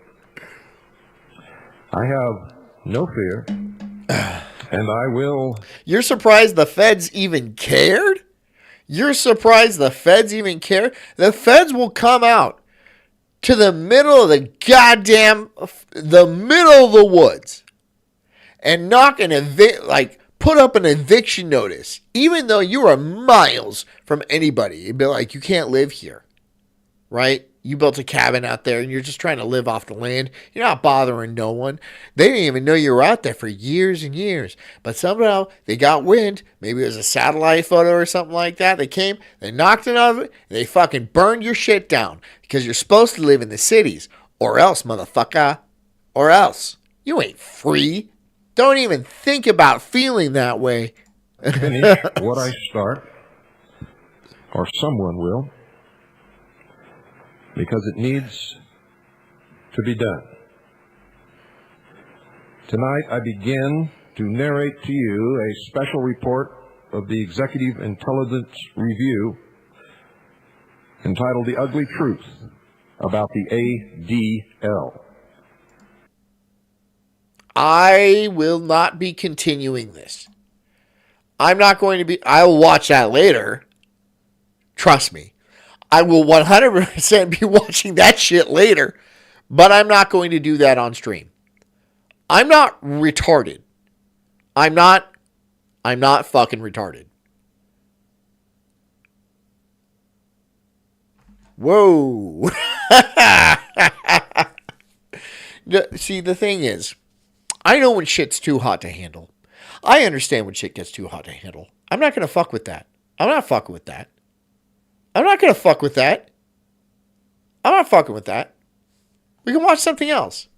I have no fear, and I will... You're surprised the feds even cared? You're surprised the feds even care? The feds will come out to the middle of the middle of the woods and put up an eviction notice, even though you are miles from anybody. You'd be like, you can't live here, right? You built a cabin out there and you're just trying to live off the land. You're not bothering no one. They didn't even know you were out there for years and years. But somehow they got wind. Maybe it was a satellite photo or something like that. They came, they knocked it out of it, and they fucking burned your shit down. Because you're supposed to live in the cities. Or else, motherfucker. Or else. You ain't free. Don't even think about feeling that way. Finish what I start. Or someone will. Because it needs to be done. Tonight I begin to narrate to you a special report of the Executive Intelligence Review entitled The Ugly Truth About the ADL. I will not be continuing this. I'm not going to be... I'll watch that later. Trust me. I will 100% be watching that shit later, but I'm not going to do that on stream. I'm not retarded. I'm not fucking retarded. Whoa. See, the thing is, I know when shit's too hot to handle. I understand when shit gets too hot to handle. I'm not going to fuck with that. I'm not fucking with that. I'm not going to fuck with that. I'm not fucking with that. We can watch something else.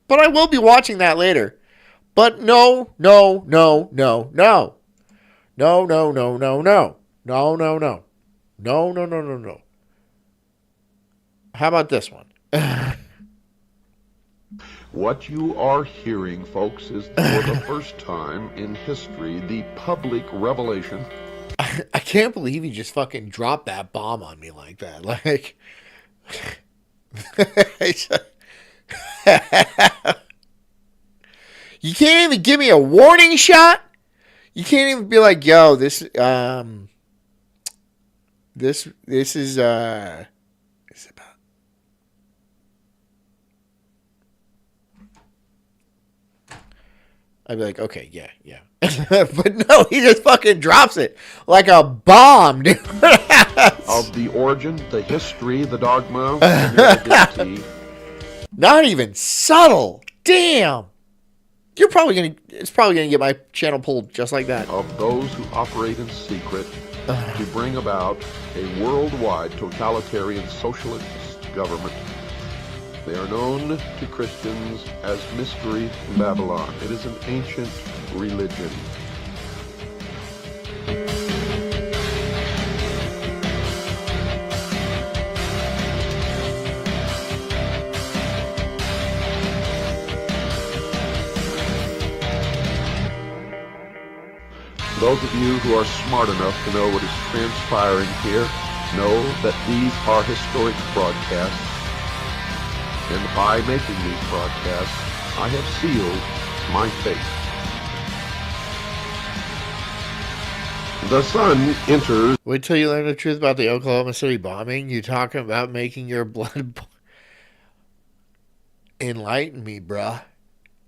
But I will be watching that later. But no. No. How about this one? What you are hearing, folks, is for the first time in history, the public revelation. I can't believe he just fucking dropped that bomb on me like that. Like, you can't even give me a warning shot. You can't even be like, yo, this is about I'd be like, okay, yeah. But no, he just fucking drops it like a bomb, dude. Of the origin, the history, the dogma, and the identity. Not even subtle. Damn. It's probably gonna get my channel pulled just like that. Of those who operate in secret to bring about a worldwide totalitarian socialist government. They are known to Christians as Mystery Babylon. It is an ancient religion. Those of you who are smart enough to know what is transpiring here know that these are historic broadcasts, and by making these broadcasts, I have sealed my fate. The sun enters... Wait till you learn the truth about the Oklahoma City bombing. You talking about making your blood... Enlighten me, bruh.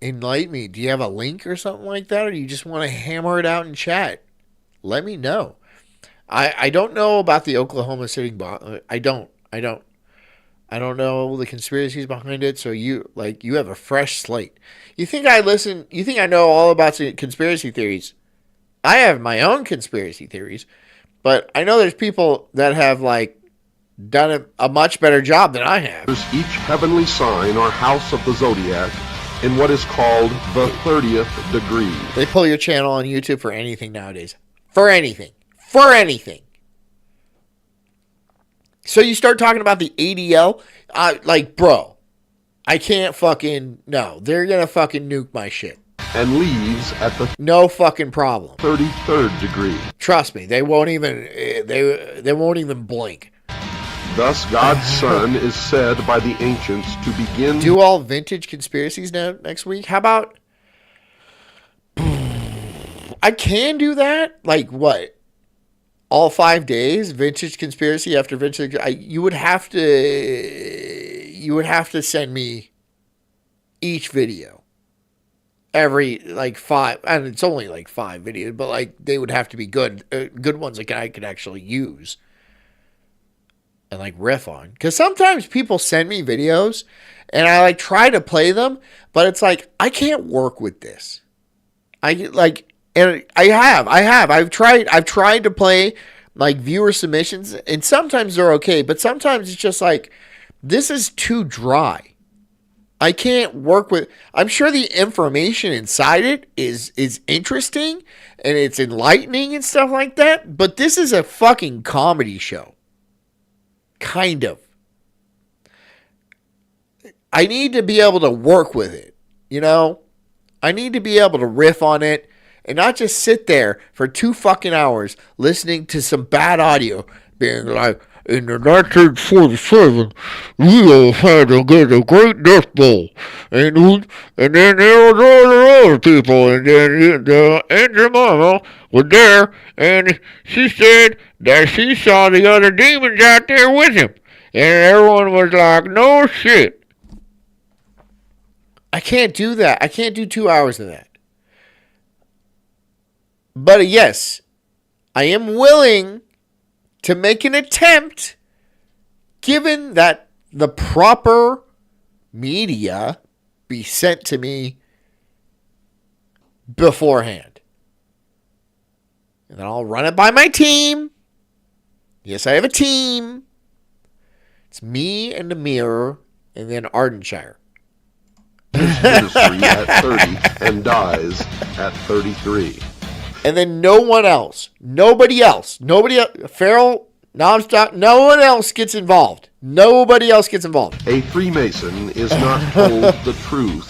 Enlighten me. Do you have a link or something like that, or do you just want to hammer it out in chat? Let me know. I don't know about the Oklahoma City bomb. I don't know the conspiracies behind it. So you have a fresh slate. You think I know all about the conspiracy theories? I have my own conspiracy theories, but I know there's people that have done a much better job than I have. Each heavenly sign or house of the zodiac in what is called the 30th degree. They pull your channel on YouTube for anything nowadays. For anything. For anything. So you start talking about the ADL, bro, I can't fucking, no, they're going to fucking nuke my shit. And leaves at the no fucking problem. 33rd degree. Trust me, they won't even, they won't even blink. Thus, God's Son is said by the ancients to begin... Do all vintage conspiracies next week? How about... I can do that? Like, what? All 5 days? Vintage conspiracy after vintage... You would have to send me each video. Every, 5... And it's only, 5 videos, but, they would have to be good. Good ones that I could actually use. And riff on, because sometimes people send me videos and I try to play them, but it's I can't work with this. I've tried to play viewer submissions, and sometimes they're okay, but sometimes it's just this is too dry. I can't work with. I'm sure the information inside it is interesting and it's enlightening and stuff like that, but this is a fucking comedy show. Kind of. I need to be able to work with it, I need to be able to riff on it and not just sit there for 2 fucking hours listening to some bad audio being in the 1947, we had a great Death Bowl. And then there was all the other people, and then Aunt Jemima was there, and she said that she saw the other demons out there with him. And everyone was like, no shit. I can't do that. I can't do 2 hours of that. But yes, I am willing to make an attempt, given that the proper media be sent to me beforehand. And then I'll run it by my team. Yes, I have a team. It's me and the mirror, and then Ardenshire. His ministry at 30 and dies at 33. And then no one else. Nobody else. Farrell, Nonstop, no one else gets involved. Nobody else gets involved. A Freemason is not told the truth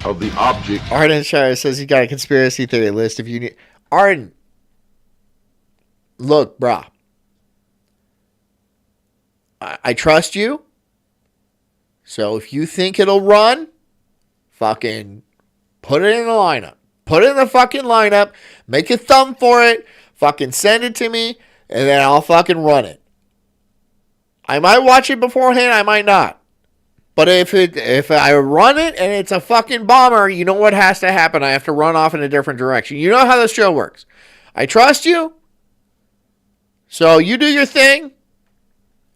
of the object. Arden Shire says he got a conspiracy theory list if you need. Arden, look, brah. I trust you. So if you think it'll run, fucking put it in the lineup. Put it in the fucking lineup. Make a thumb for it. Fucking send it to me. And then I'll fucking run it. I might watch it beforehand. I might not. But if I run it and it's a fucking bomber, you know what has to happen? I have to run off in a different direction. You know how this show works. I trust you. So you do your thing.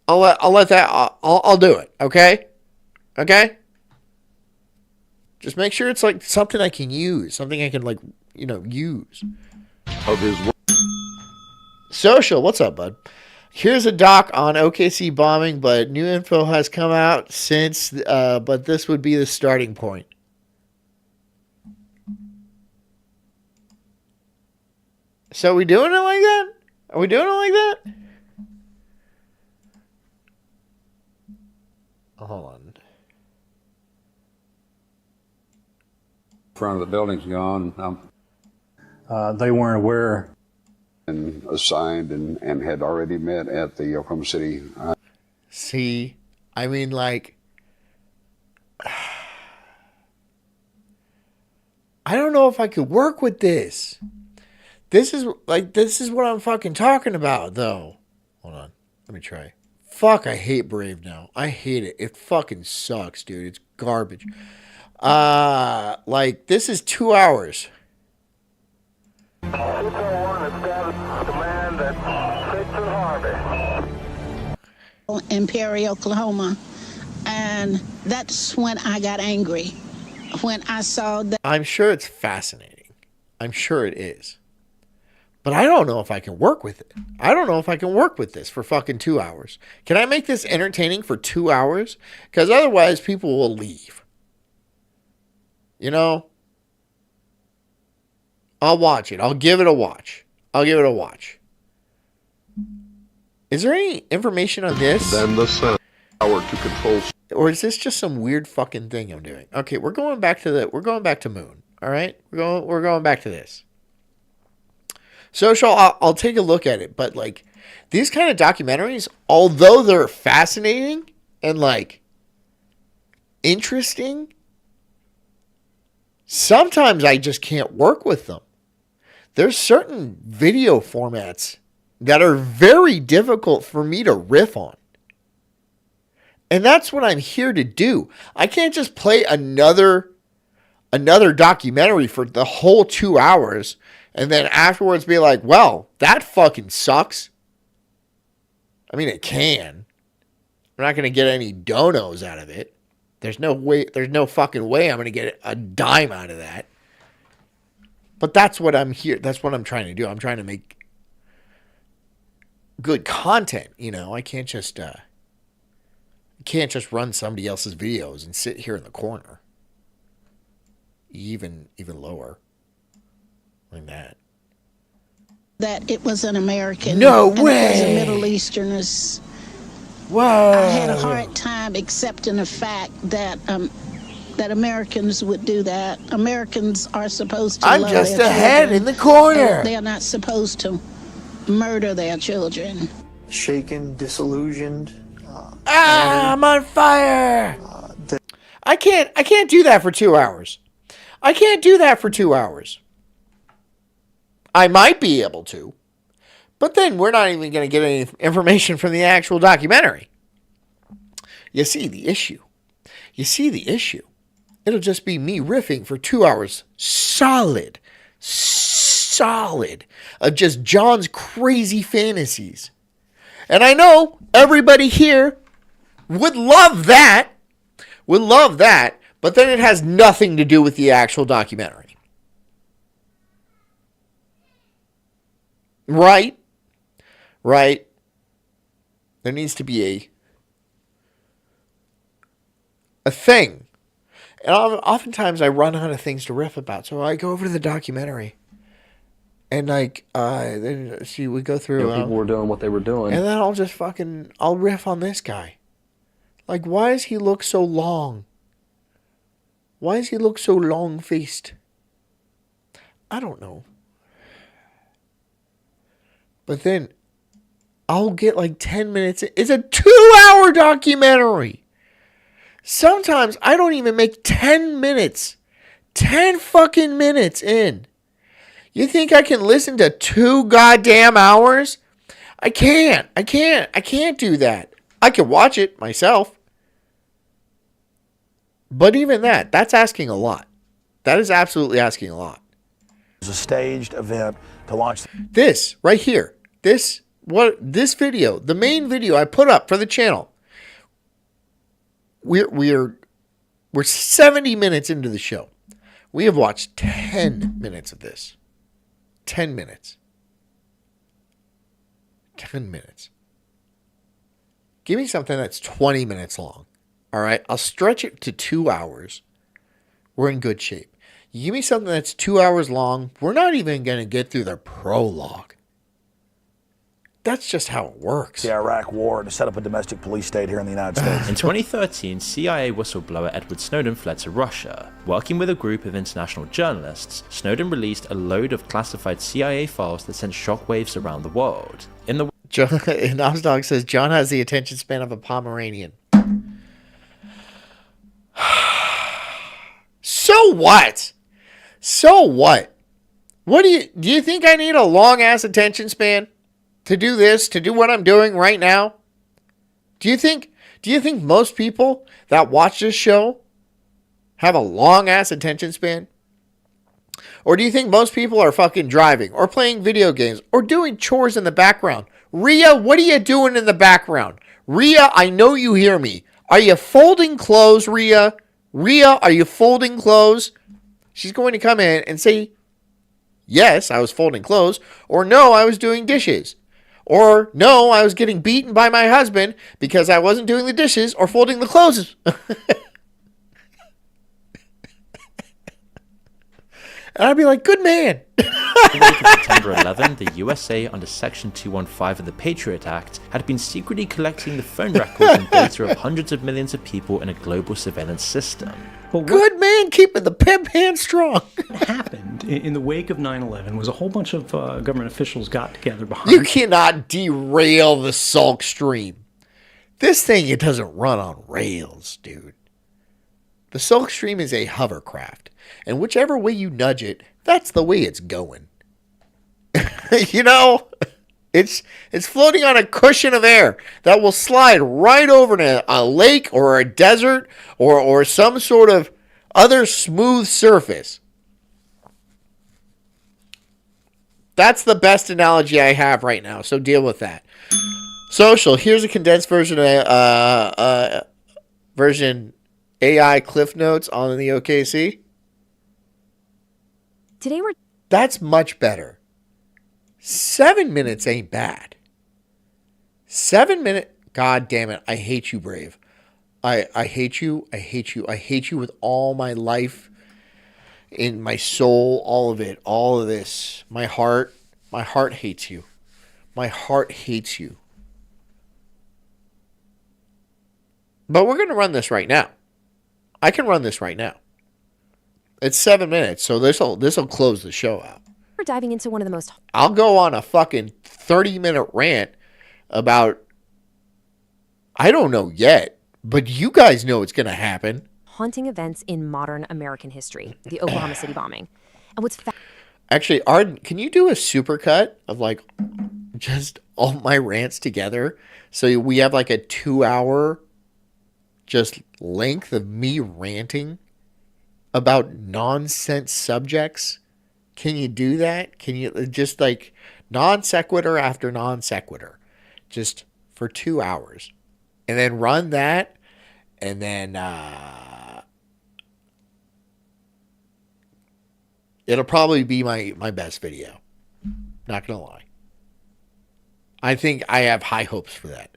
I'll do it. Okay? Okay? Just make sure it's like something I can use. Something I can use. Of his Social, what's up, bud? Here's a doc on OKC bombing, but new info has come out since, but this would be the starting point. So are we doing it like that? Are we doing it like that? Hold on. Front of the building's gone. They weren't aware. And assigned and had already met at the Oklahoma City. See, I mean, like, I don't know if I could work with this. This is what I'm fucking talking about, though. Hold on. Let me try. Fuck, I hate Brave now. I hate it. It fucking sucks, dude. It's garbage. Like, this is 2 hours. In Perry, Oklahoma, and that's when I got angry. When I saw that. I'm sure it's fascinating. I'm sure it is. But I don't know if I can work with it. I don't know if I can work with this for fucking 2 hours. Can I make this entertaining for 2 hours? Because otherwise people will leave. You know? I'll watch it. I'll give it a watch. Is there any information on this? Then the Senate power to control. Or is this just some weird fucking thing I'm doing? Okay, we're going back to Moon. All right? We're going back to this. Social, I'll take a look at it, but like these kind of documentaries, although they're fascinating and like interesting, sometimes I just can't work with them. There's certain video formats that are very difficult for me to riff on. And that's what I'm here to do. I can't just play another documentary for the whole 2 hours and then afterwards be like, well, that fucking sucks. I mean, it can. I'm not going to get any donos out of it. There's no fucking way I'm going to get a dime out of that. But that's what I'm here. That's what I'm trying to do. I'm trying to make good content. You know, I can't just run somebody else's videos and sit here in the corner. Even lower. Like that. That it was an American. No and way. It was a Middle Easterners. Whoa. I had a hard time accepting the fact that that Americans would do that. Americans are supposed to. I'm love just their ahead children. in the corner. They are not supposed to murder their children. Shaken, disillusioned. I'm on fire. I can't do that for 2 hours. I can't do that for 2 hours. I might be able to, but then we're not even going to get any information from the actual documentary. You see the issue. It'll just be me riffing for 2 hours solid of just John's crazy fantasies. And I know everybody here would love that, but then it has nothing to do with the actual documentary. Right. There needs to be a thing. And oftentimes I run out of things to riff about. So I go over to the documentary. And like, then we go through. People were doing what they were doing. And then I'll riff on this guy. Like, why does he look so long? Why does he look so long-faced? I don't know. But then I'll get like 10 minutes. It's a 2-hour documentary. Sometimes I don't even make 10 minutes. 10 fucking minutes in. You think I can listen to 2 goddamn hours? I can't do that. I can watch it myself. But even that's asking a lot. That is absolutely asking a lot. It was a staged event to launch this right here. This video, the main video I put up for the channel. We're 70 minutes into the show. We have watched 10 minutes of this. 10 minutes. 10 minutes. Give me something that's 20 minutes long. All right, I'll stretch it to 2 hours. We're in good shape. You give me something that's 2 hours long, we're not even going to get through the prologue. That's just how it works. The Iraq War to set up a domestic police state here in the United States. In 2013, CIA whistleblower Edward Snowden fled to Russia. Working with a group of international journalists, Snowden released a load of classified CIA files that sent shockwaves around the world. In Osdog says, John has the attention span of a Pomeranian. So what? So what? Do you think I need a long ass attention span to do this, to do what I'm doing right now? Do you think most people that watch this show have a long ass attention span? Or do you think most people are fucking driving or playing video games or doing chores in the background? Rhea, what are you doing in the background? Rhea, I know you hear me. Are you folding clothes, Rhea? Rhea, are you folding clothes? She's going to come in and say, yes, I was folding clothes. Or no, I was doing dishes. Or no, I was getting beaten by my husband because I wasn't doing the dishes or folding the clothes. And I'd be like, good man. In the wake of September 11, the USA, under Section 215 of the Patriot Act, had been secretly collecting the phone records and data of hundreds of millions of people in a global surveillance system. Well, good man, keeping the pimp hand strong. What happened in the wake of 9/11 was a whole bunch of government officials got together behind... You cannot derail the Sulk stream. This thing, it doesn't run on rails, dude. The Sulk stream is a hovercraft. And whichever way you nudge it, that's the way it's going. You know, it's floating on a cushion of air that will slide right over to a lake or a desert or some sort of other smooth surface. That's the best analogy I have right now, so deal with that. Social, here's a condensed version of version AI Cliff Notes on the OKC. That's much better. 7 minutes ain't bad. 7 minutes. God damn it. I hate you, Brave. I hate you. I hate you. I hate you with all my life, in my soul, all of it. All of this. My heart hates you. My heart hates you. But we're going to run this right now. I can run this right now. It's 7 minutes, so this'll close the show out. We're diving into one of the most... I'll go on a fucking 30-minute rant about... I don't know yet, but you guys know it's going to happen. Haunting events in modern American history. The Oklahoma City bombing. And what's... Actually, Arden, can you do a supercut of like just all my rants together? So we have like a 2-hour just length of me ranting about nonsense subjects. Can you do that? Can you just like non sequitur after non sequitur, just for 2 hours, and then run that, and then it'll probably be my best video. Not gonna lie. I think I have high hopes for that.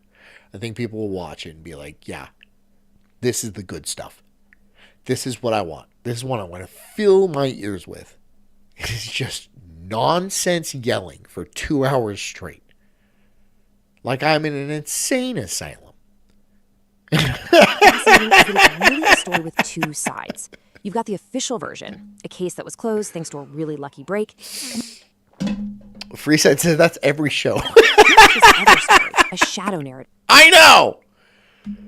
I think people will watch it and be like, yeah, this is the good stuff. This is what I want. This is what I want to fill my ears with. It's just nonsense yelling for 2 hours straight. Like I'm in an insane asylum. Fascinating is that it's really a story with two sides. You've got the official version, a case that was closed thanks to a really lucky break. Freeside says that's every show. This other story, a shadow narrative. I know!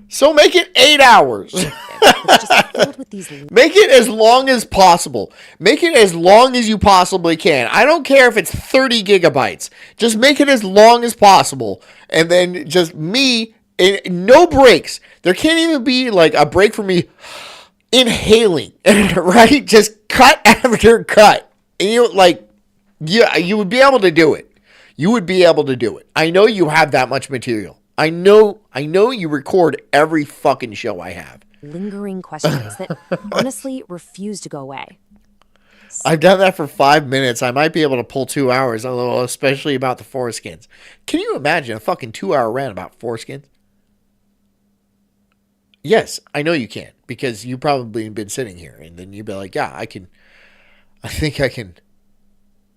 So make it 8 hours. It's just filled with these... Make it as long as possible. Make it as long as you possibly can. I don't care if it's 30 gigabytes. Just make it as long as possible. And then just me, and no breaks. There can't even be like a break for me inhaling, right? Just cut after cut. And you you would be able to do it. You would be able to do it. I know you have that much material. I know you record every fucking show I have. Lingering questions that honestly refuse to go away. I've done that for 5 minutes. I might be able to pull 2 hours, especially about the foreskins. Can you imagine a fucking 2-hour rant about foreskins? Yes, I know you can, because you probably been sitting here, and then you'd be like, yeah, I think I can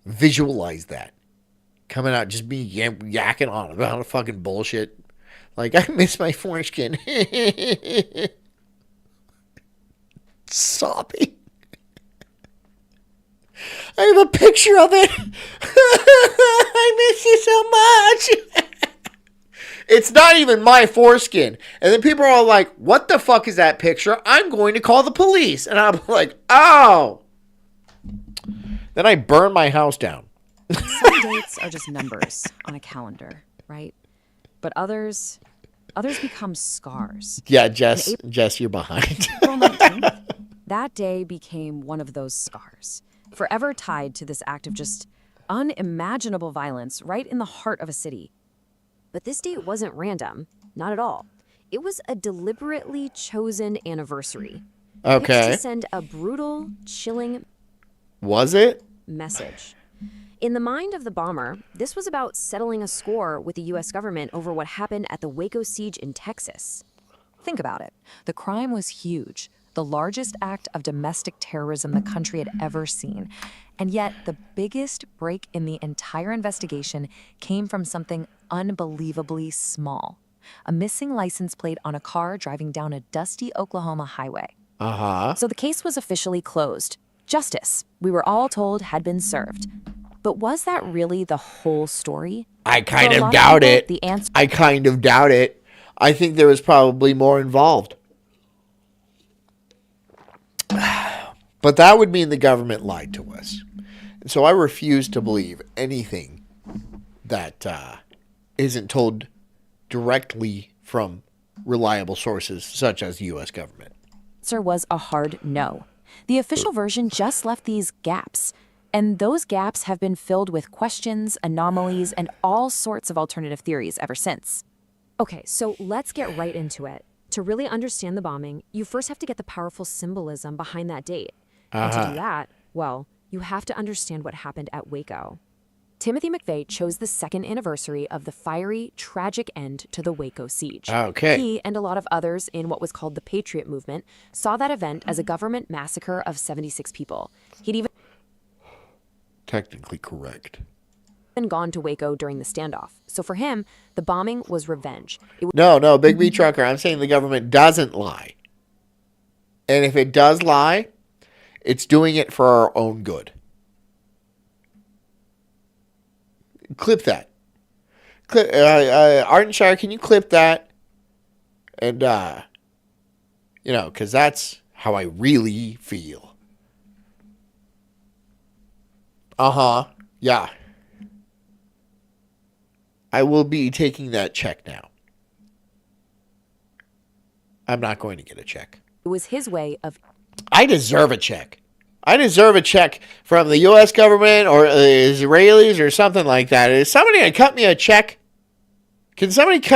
visualize that. Coming out, just me yakking on about a fucking bullshit. Like, I miss my foreskin. Sobbing. I have a picture of it. I miss you so much. It's not even my foreskin. And then people are all like, what the fuck is that picture? I'm going to call the police. And I'm like, oh. Then I burn my house down. Some dates are just numbers on a calendar, right? But others become scars. Yeah, Jess, you're behind. April 19th, that day became one of those scars, forever tied to this act of just unimaginable violence right in the heart of a city. But this date wasn't random, not at all. It was a deliberately chosen anniversary. Okay. To send a brutal, chilling Was it? message. In the mind of the bomber, this was about settling a score with the U.S. government over what happened at the Waco siege in Texas. Think about it. The crime was huge, the largest act of domestic terrorism the country had ever seen. And yet, the biggest break in the entire investigation came from something unbelievably small. A missing license plate on a car driving down a dusty Oklahoma highway. Uh-huh. So the case was officially closed. Justice, we were all told, had been served. But was that really the whole story? I kind of doubt it. The answer. I kind of doubt it. I think there was probably more involved. But that would mean the government lied to us. And so I refuse to believe anything that isn't told directly from reliable sources such as the U.S. government. Answer was a hard no. The official version just left these gaps. And those gaps have been filled with questions, anomalies, and all sorts of alternative theories ever since. Okay, so let's get right into it. To really understand the bombing, you first have to get the powerful symbolism behind that date. And to do that, well, you have to understand what happened at Waco. Timothy McVeigh chose the second anniversary of the fiery, tragic end to the Waco siege. Okay. He and a lot of others in what was called the Patriot Movement saw that event as a government massacre of 76 people. He'd even technically correct. Gone to Waco during the standoff. So for him, the bombing was revenge. No, Big B Trucker. I'm saying the government doesn't lie. And if it does lie, it's doing it for our own good. Clip that. Ardenshire, can you clip that? And, because that's how I really feel. Uh-huh. Yeah. I will be taking that check now. I'm not going to get a check. It was his way of... I deserve a check. I deserve a check from the U.S. government or the Israelis or something like that. Is somebody going to cut me a check? Can somebody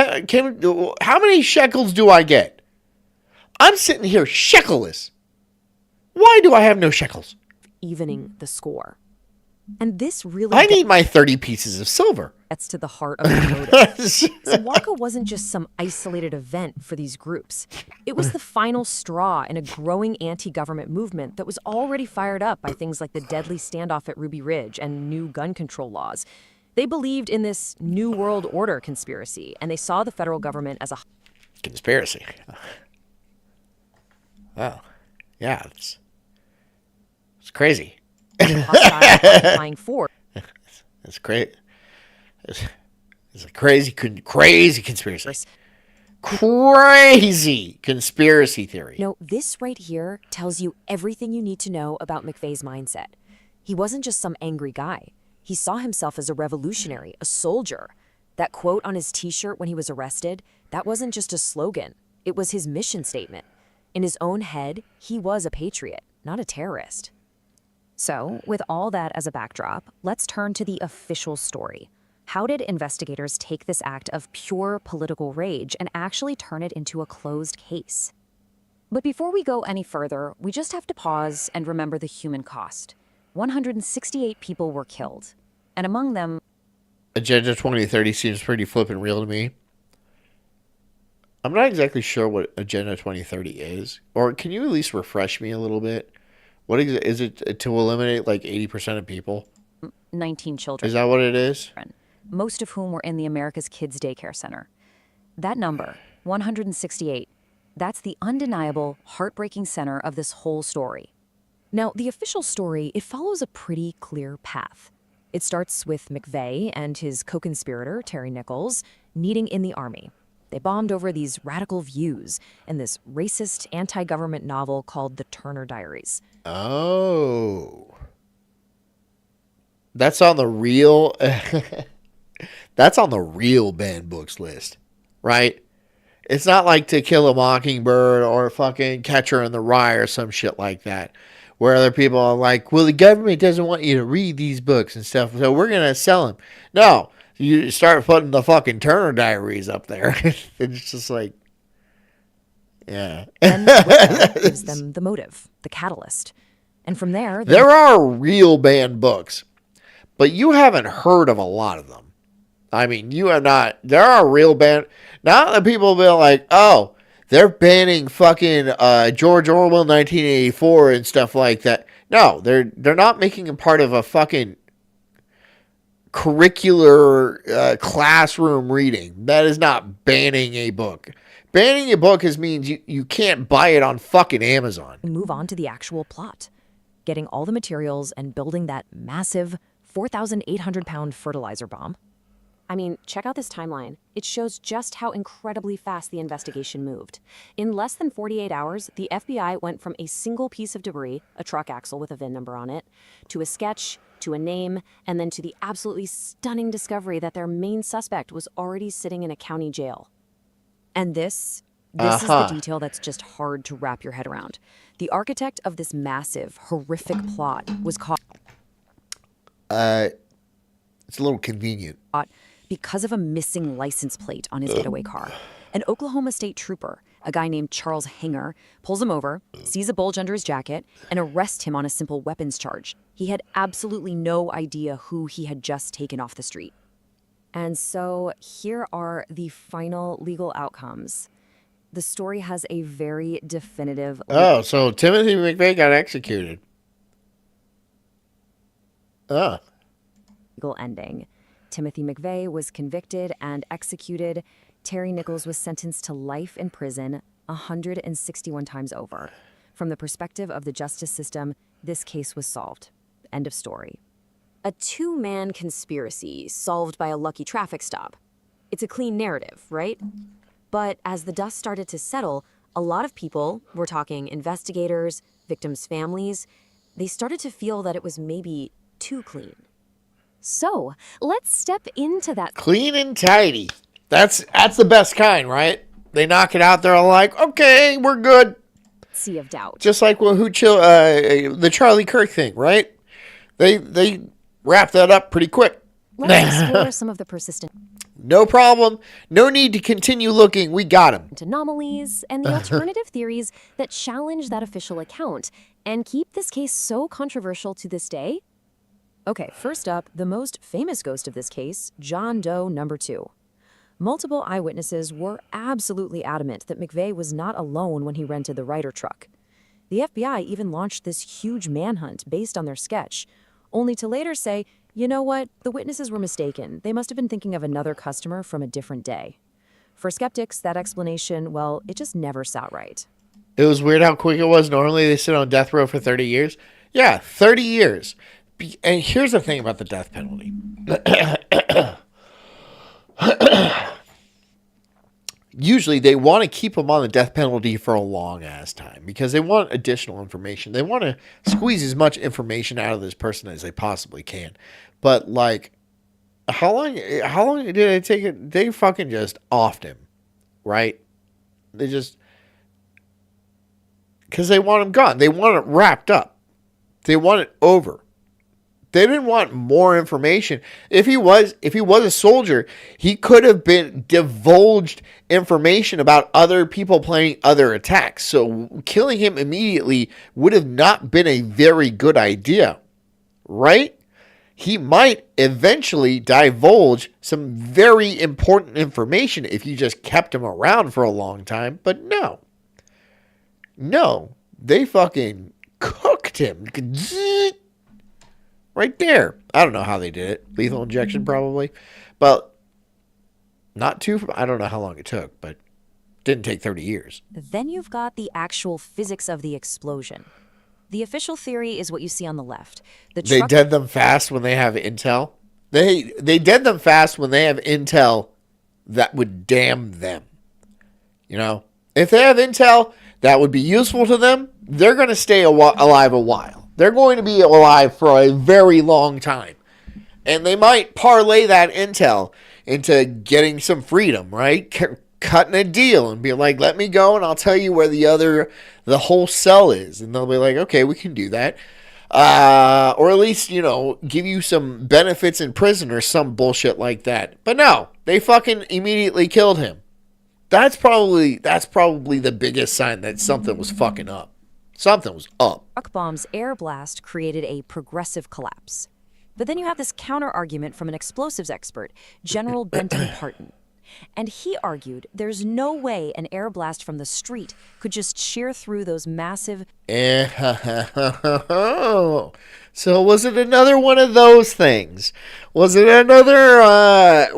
how many shekels do I get? I'm sitting here shekelless. Why do I have no shekels? Evening the score. And this really... I need my 30 pieces of silver. Gets to the heart of the motive. So Waco wasn't just some isolated event for these groups. It was the final straw in a growing anti-government movement that was already fired up by things like the deadly standoff at Ruby Ridge and new gun control laws. They believed in this New World Order conspiracy, and they saw the federal government as a... Conspiracy. Well, yeah, it's crazy. Flying forward. It's great. It's a crazy conspiracy. Crazy conspiracy theory. No, this right here tells you everything you need to know about McVeigh's mindset. He wasn't just some angry guy. He saw himself as a revolutionary, a soldier. That quote on his t-shirt when he was arrested, that wasn't just a slogan. It was his mission statement. In his own head, he was a patriot, not a terrorist. So, with all that as a backdrop, let's turn to the official story. How did investigators take this act of pure political rage and actually turn it into a closed case? But before we go any further, we just have to pause and remember the human cost. 168 people were killed, and among them... Agenda 2030 seems pretty flippin' real to me. I'm not exactly sure what Agenda 2030 is. Or can you at least refresh me a little bit? What is it to eliminate like 80% of people? 19 children. Is that what it is? Most of whom were in the America's Kids Daycare Center. That number, 168, that's the undeniable, heartbreaking center of this whole story. Now, the official story, it follows a pretty clear path. It starts with McVeigh and his co-conspirator, Terry Nichols, meeting in the Army. They bombed over these radical views in this racist anti-government novel called The Turner Diaries. Oh. That's on the real... That's on the real banned books list, right? It's not like To Kill a Mockingbird or fucking Catcher in the Rye or some shit like that, where other people are like, well, the government doesn't want you to read these books and stuff, so we're going to sell them. No, you start putting the fucking Turner Diaries up there. It's just like, yeah. And that gives them the motive, the catalyst. And from there... There are real banned books, but you haven't heard of a lot of them. I mean, you have not. There are real banned. Not that people will be like, oh, they're banning fucking George Orwell 1984 and stuff like that. No, they're not making it part of a fucking curricular classroom reading. That is not banning a book. Banning a book means you can't buy it on fucking Amazon. Move on to the actual plot. Getting all the materials and building that massive 4,800-pound fertilizer bomb. I mean, check out this timeline. It shows just how incredibly fast the investigation moved. In less than 48 hours, the FBI went from a single piece of debris, a truck axle with a VIN number on it, to a sketch, to a name, and then to the absolutely stunning discovery that their main suspect was already sitting in a county jail. And this is the detail that's just hard to wrap your head around. The architect of this massive, horrific plot was caught... It's a little convenient. Because of a missing license plate on his getaway car. An Oklahoma State trooper, a guy named Charles Hanger, pulls him over, sees a bulge under his jacket, and arrests him on a simple weapons charge. He had absolutely no idea who he had just taken off the street. And so here are the final legal outcomes. The story has a very definitive... Oh, so Timothy McVeigh got executed. Legal ending. Timothy McVeigh was convicted and executed. Terry Nichols was sentenced to life in prison 161 times over. From the perspective of the justice system, this case was solved. End of story. A two-man conspiracy solved by a lucky traffic stop. It's a clean narrative, right? But as the dust started to settle, a lot of people, we're talking investigators, victims' families, they started to feel that it was maybe too clean. So, let's step into that. Clean and tidy. That's the best kind, right? They knock it out. They're like, okay, we're good. Sea of doubt. Just like the Charlie Kirk thing, right? They wrap that up pretty quick. Let's explore some of the persistent... No problem. No need to continue looking. We got him. Anomalies and the alternative theories that challenge that official account and keep this case so controversial to this day. Okay, first up, the most famous ghost of this case, John Doe number 2. Multiple eyewitnesses were absolutely adamant that McVeigh was not alone when he rented the Ryder truck. The FBI even launched this huge manhunt based on their sketch, only to later say, you know what, the witnesses were mistaken. They must have been thinking of another customer from a different day. For skeptics, that explanation, well, it just never sat right. It was weird how quick it was. Normally they sit on death row for 30 years. Yeah, 30 years. And here's the thing about the death penalty. Usually they want to keep them on the death penalty for a long ass time because they want additional information. They want to squeeze as much information out of this person as they possibly can. But like, how long did it take it? They fucking just offed him, right? They just, Because they want him gone. They want it wrapped up. They want it over. They didn't want more information. If he was a soldier, he could have been divulged information about other people planning other attacks. So killing him immediately would have not been a very good idea, right? He might eventually divulge some very important information if you just kept him around for a long time, but no. No, they fucking cooked him. Right there. I don't know how they did it. Lethal injection, probably. But not too... I don't know how long it took, but it didn't take 30 years. Then you've got the actual physics of the explosion. The official theory is what you see on the left. They dead them fast when they have intel. They dead them fast when they have intel that would damn them. You know? If they have intel that would be useful to them, they're going to stay alive a while. They're going to be alive for a very long time. And they might parlay that intel into getting some freedom, right? Cutting a deal and be like, let me go and I'll tell you where the whole cell is. And they'll be like, okay, we can do that. Or at least, give you some benefits in prison or some bullshit like that. But no, they fucking immediately killed him. That's probably the biggest sign that something was fucking up. Something was up. Truck bomb's air blast created a progressive collapse. But then you have this counter-argument from an explosives expert, General Benton Parton. And he argued there's no way an air blast from the street could just shear through those massive... So was it another one of those things? Was it another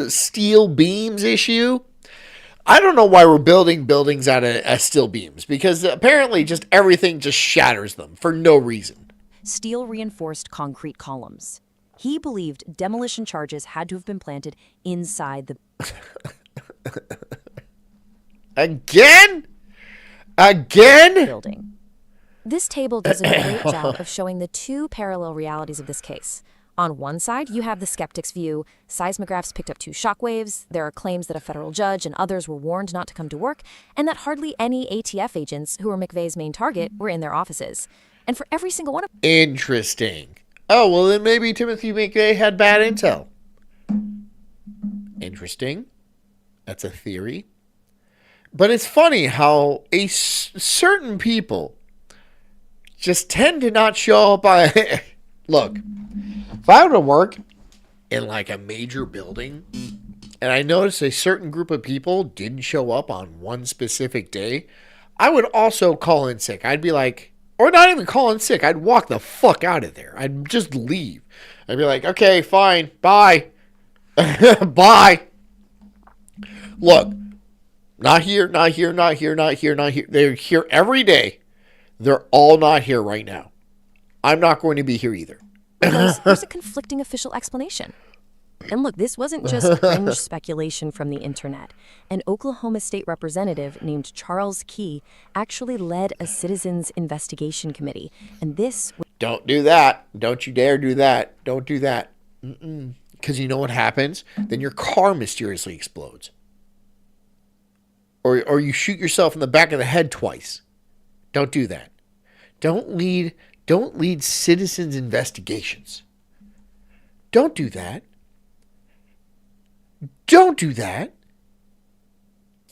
steel beams issue? I don't know why we're building buildings out of steel beams, because apparently just everything just shatters them for no reason. Steel reinforced concrete columns. He believed demolition charges had to have been planted inside the... Again? Building. This table does a great job of showing the two parallel realities of this case. On one side, you have the skeptic's view. Seismographs picked up 2 shockwaves. There are claims that a federal judge and others were warned not to come to work, and that hardly any ATF agents who were McVeigh's main target were in their offices. And for every single one of... Interesting. Oh, well, then maybe Timothy McVeigh had bad intel. Interesting. That's a theory. But it's funny how certain people just tend to not show up on... Look, if I were to work in like a major building and I noticed a certain group of people didn't show up on one specific day, I would also call in sick. I'd be like, or not even call in sick. I'd walk the fuck out of there. I'd just leave. I'd be like, okay, fine, bye. Bye. Look, not here, not here, not here, not here, not here. They're here every day. They're all not here right now. I'm not going to be here either. There's a conflicting official explanation. And look, this wasn't just fringe speculation from the internet. An Oklahoma state representative named Charles Key actually led a citizens investigation committee. And this... Don't do that. Don't you dare do that. Don't do that. Because you know what happens? Then your car mysteriously explodes. Or you shoot yourself in the back of the head twice. Don't do that. Don't lead citizens investigations. Don't do that. Don't do that.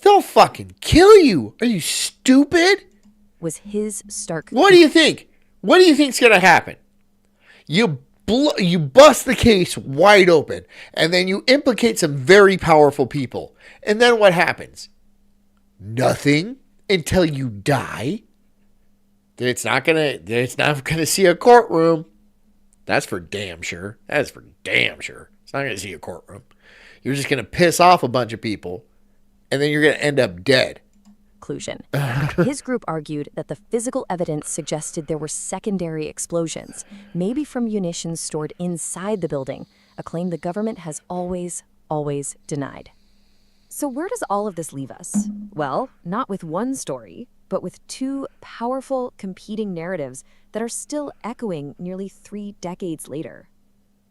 They'll fucking kill you. Are you stupid? Was his stark... What do you think? What do you think's going to happen? You bust the case wide open, and then you implicate some very powerful people. And then what happens? Nothing until you die. It's not gonna see a courtroom. That's for damn sure. That's for damn sure. It's not gonna see a courtroom. You're just gonna piss off a bunch of people, and then you're gonna end up dead. Conclusion. His group argued that the physical evidence suggested there were secondary explosions, maybe from munitions stored inside the building, a claim the government has always denied. So where does all of this leave us? Well, not with one story, but with 2 powerful competing narratives that are still echoing nearly 3 decades later.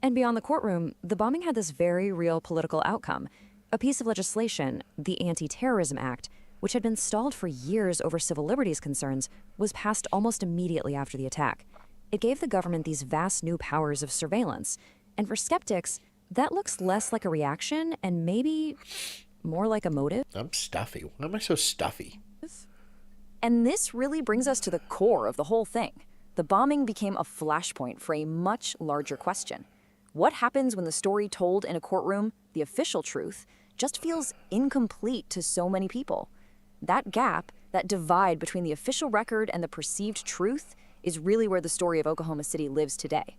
And beyond the courtroom, the bombing had this very real political outcome. A piece of legislation, the Anti-Terrorism Act, which had been stalled for years over civil liberties concerns, was passed almost immediately after the attack. It gave the government these vast new powers of surveillance. And for skeptics, that looks less like a reaction and maybe more like a motive. I'm stuffy. Why am I so stuffy? And this really brings us to the core of the whole thing. The bombing became a flashpoint for a much larger question. What happens when the story told in a courtroom, the official truth, just feels incomplete to so many people? That gap, that divide between the official record and the perceived truth, is really where the story of Oklahoma City lives today.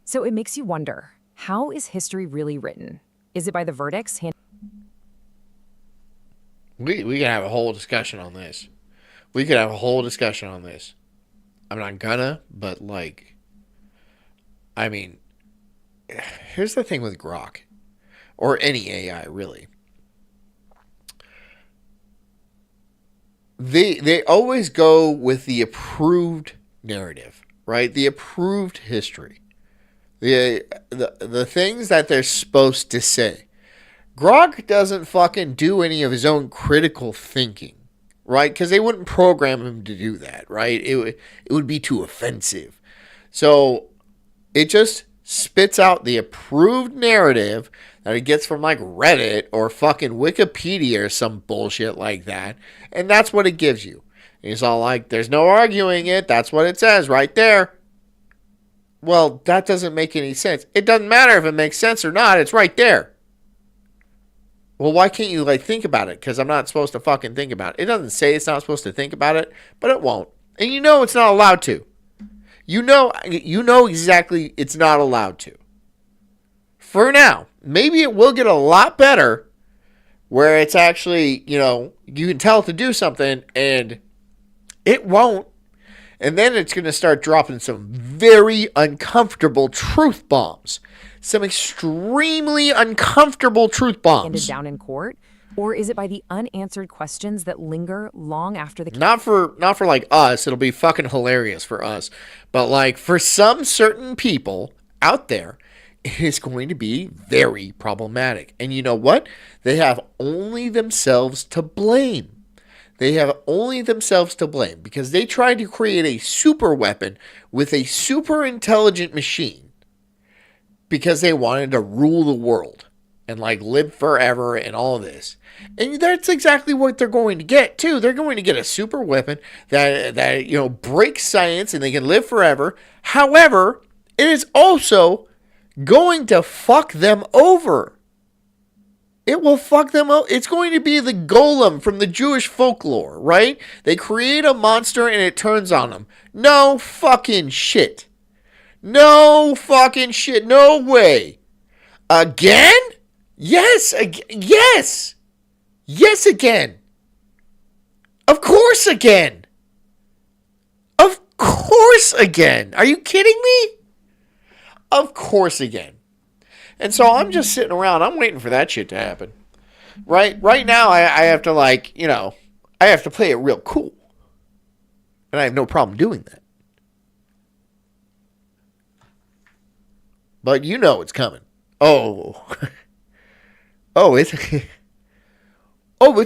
So it makes you wonder, how is history really written? Is it by the verdicts? We can have a whole discussion on this. We could have a whole discussion on this. I'm not gonna, but like, I mean, here's the thing with Grok, or any AI really. They always go with the approved narrative, right? The approved history. The things that they're supposed to say. Grok doesn't fucking do any of his own critical thinking, right? Because they wouldn't program him to do that, right? It would be too offensive. So it just spits out the approved narrative that it gets from like Reddit or fucking Wikipedia or some bullshit like that. And that's what it gives you. And he's all like, there's no arguing it. That's what it says right there. Well, that doesn't make any sense. It doesn't matter if it makes sense or not. It's right there. Well, why can't you like think about it? Because I'm not supposed to fucking think about it. It doesn't say it's not supposed to think about it, but it won't. And you know it's not allowed to. You know exactly it's not allowed to. For now. Maybe it will get a lot better where it's actually, you can tell it to do something and it won't. And then it's going to start dropping some very uncomfortable truth bombs. Some extremely uncomfortable truth bombs. Handed down in court? Or is it by the unanswered questions that linger long after the case? Not for like us. It'll be fucking hilarious for us. But like for some certain people out there, it is going to be very problematic. And you know what? They have only themselves to blame. They have only themselves to blame because they tried to create a super weapon with a super intelligent machine because they wanted to rule the world and like live forever and all of this. And that's exactly what they're going to get too. They're going to get a super weapon that breaks science and they can live forever. However, it is also going to fuck them over. It will fuck them up. It's going to be the golem from the Jewish folklore, right? They create a monster and it turns on them. No fucking shit. No fucking shit. No way. Again? Yes. Yes. Yes again. Of course again. Of course again. Are you kidding me? Of course again. And so I'm just sitting around. I'm waiting for that shit to happen. Right now, I have to I have to play it real cool. And I have no problem doing that. But you know it's coming. Oh, it's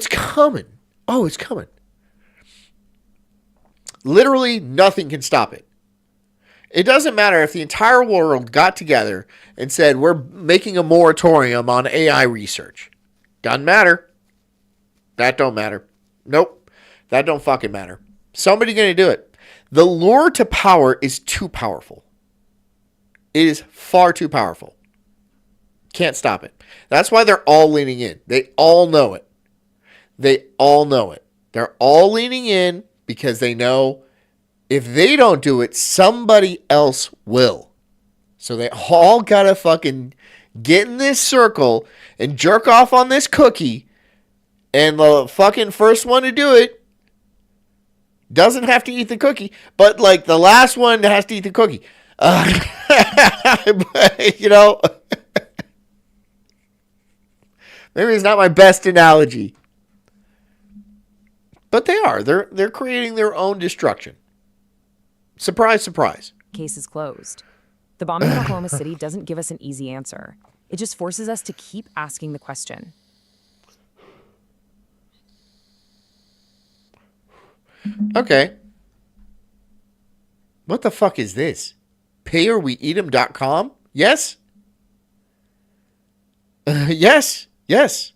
coming. Oh, it's coming. Literally nothing can stop it. It doesn't matter if the entire world got together and said, we're making a moratorium on AI research. Doesn't matter. That don't matter. Nope. That don't fucking matter. Somebody's going to do it. The lure to power is too powerful. It is far too powerful. Can't stop it. That's why they're all leaning in. They all know it. They all know it. They're all leaning in because they know if they don't do it, somebody else will. So they all gotta fucking get in this circle and jerk off on this cookie. And the fucking first one to do it doesn't have to eat the cookie. But like the last one has to eat the cookie. But, maybe it's not my best analogy. But they are. They're creating their own destruction. Surprise, surprise. Case is closed. The bombing in Oklahoma City doesn't give us an easy answer. It just forces us to keep asking the question. Okay. What the fuck is this? PayOrWeEat'em.com? Yes? Yes. Yes.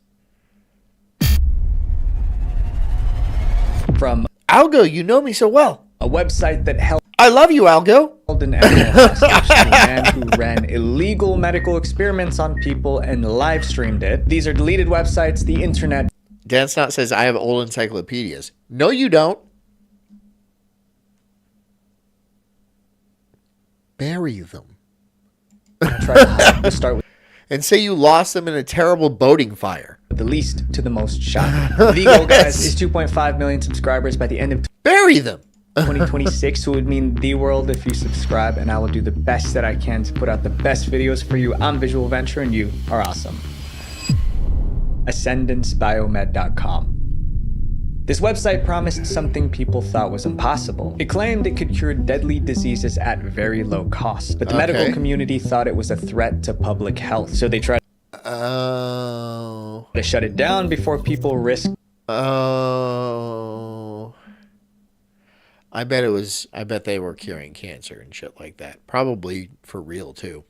From Algo, you know me so well. A website that held... I love you, Algo. An animal hostage to a man who ran illegal medical experiments on people and live streamed it. These are deleted websites, the internet... Dan Snot says, I have old encyclopedias. No, you don't. Bury them. Try to start with... And say you lost them in a terrible boating fire. The least to the most shocking. The goal, guys, is 2.5 million subscribers by the end of... Bury them. 2026, so it would mean the world if you subscribe, and I will do the best that I can to put out the best videos for you. I'm Visual Venture, and you are awesome. AscendanceBiomed.com. This website promised something people thought was impossible. It claimed it could cure deadly diseases at very low cost, but the medical community thought it was a threat to public health, so they tried to shut it down before people risked. I bet they were curing cancer and shit like that. Probably for real, too.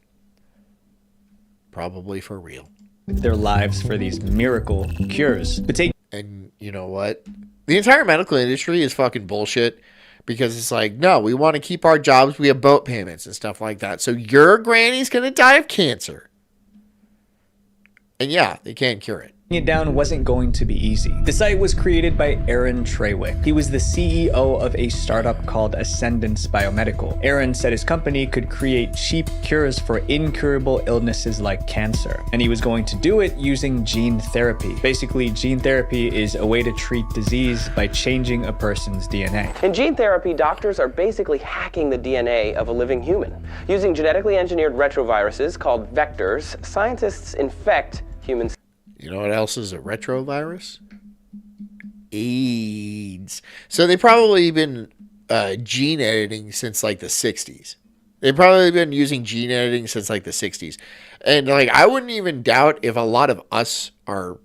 Probably for real. Their lives for these miracle cures. And you know what? The entire medical industry is fucking bullshit because it's like, no, we want to keep our jobs. We have boat payments and stuff like that. So your granny's going to die of cancer. And yeah, they can't cure it. It down wasn't going to be easy. The site was created by Aaron Treywick. He was the CEO of a startup called Ascendance Biomedical. Aaron said his company could create cheap cures for incurable illnesses like cancer, and he was going to do it using gene therapy. Basically, gene therapy is a way to treat disease by changing a person's DNA. In gene therapy, doctors are basically hacking the DNA of a living human. Using genetically engineered retroviruses called vectors, scientists infect humans. You know what else is a retrovirus? AIDS. So they've probably been gene editing since like the 60s. They've probably been using gene editing since like the 60s. And like I wouldn't even doubt if a lot of us are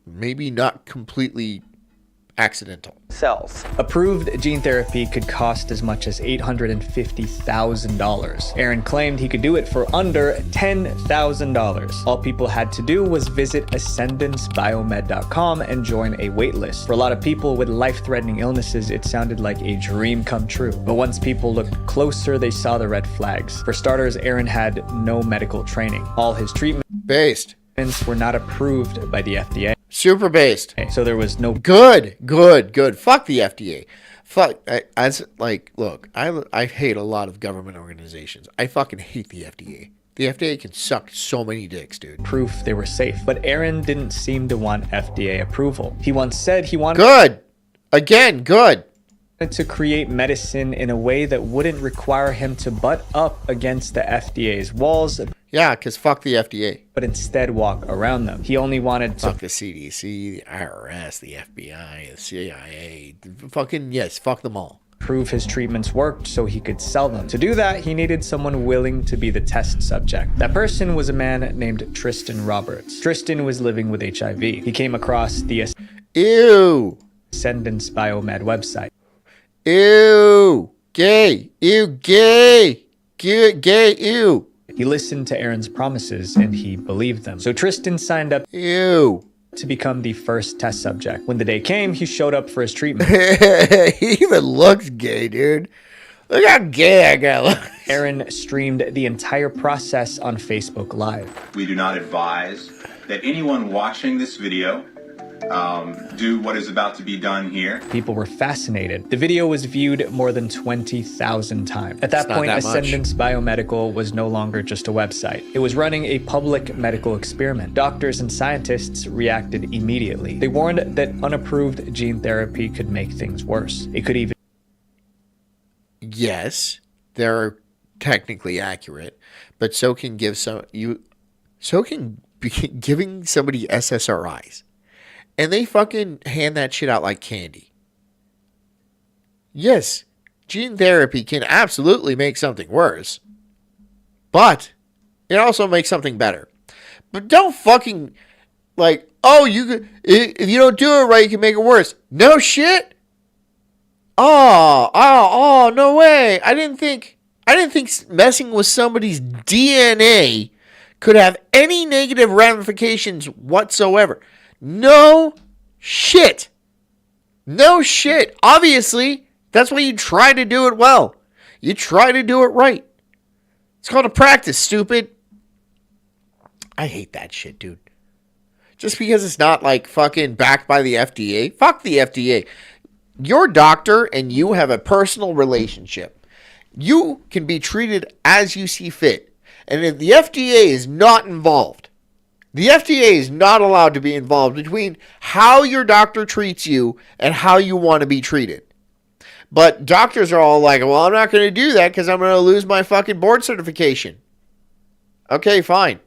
maybe not completely accidental. Cells. Approved gene therapy could cost as much as $850,000. Aaron claimed he could do it for under $10,000. All people had to do was visit ascendancebiomed.com and join a waitlist. For a lot of people with life-threatening illnesses, it sounded like a dream come true. But once people looked closer, they saw the red flags. For starters, Aaron had no medical training. All his treatments were not approved by the FDA. Super based. So there was no... Good. Fuck the FDA. Fuck. Look, I hate a lot of government organizations. I fucking hate the FDA. The FDA can suck so many dicks, dude. Proof they were safe. But Aaron didn't seem to want FDA approval. He once said he wanted... Good. Again, good. To create medicine in a way that wouldn't require him to butt up against the FDA's walls. Yeah, because fuck the FDA. But instead walk around them. He only wanted to... Fuck the CDC, the IRS, the FBI, the CIA. Fucking, yes, fuck them all. Prove his treatments worked so he could sell them. To do that, he needed someone willing to be the test subject. That person was a man named Tristan Roberts. Tristan was living with HIV. He came across the Ascendance Biomed website. Ew! Gay! Ew! Gay! Gay! Ew! He listened to Aaron's promises and he believed them. So Tristan signed up to become the first test subject. When the day came, he showed up for his treatment. He even looks gay, dude. Look how gay that guy looks. Aaron streamed the entire process on Facebook Live. We do not advise that anyone watching this video do what is about to be done here. People were fascinated. The video was viewed more than 20,000 times. At that point, Ascendance Biomedical was no longer just a website. It was running a public medical experiment. Doctors and scientists reacted immediately. They warned that unapproved gene therapy could make things worse. It could even... Yes, they're technically accurate, but so can giving somebody SSRIs. And they fucking hand that shit out like candy. Yes, gene therapy can absolutely make something worse. But it also makes something better. But don't fucking... like, oh, if you don't do it right, you can make it worse. No shit. Oh, no way. I didn't think messing with somebody's DNA could have any negative ramifications whatsoever. No shit. No shit. Obviously, that's why you try to do it well. You try to do it right. It's called a practice, stupid. I hate that shit, dude. Just because it's not like fucking backed by the FDA. Fuck the FDA. Your doctor and you have a personal relationship. You can be treated as you see fit. And if the FDA is not involved, the FDA is not allowed to be involved between how your doctor treats you and how you want to be treated. But doctors are all like, well, I'm not going to do that because I'm going to lose my fucking board certification. Okay, fine.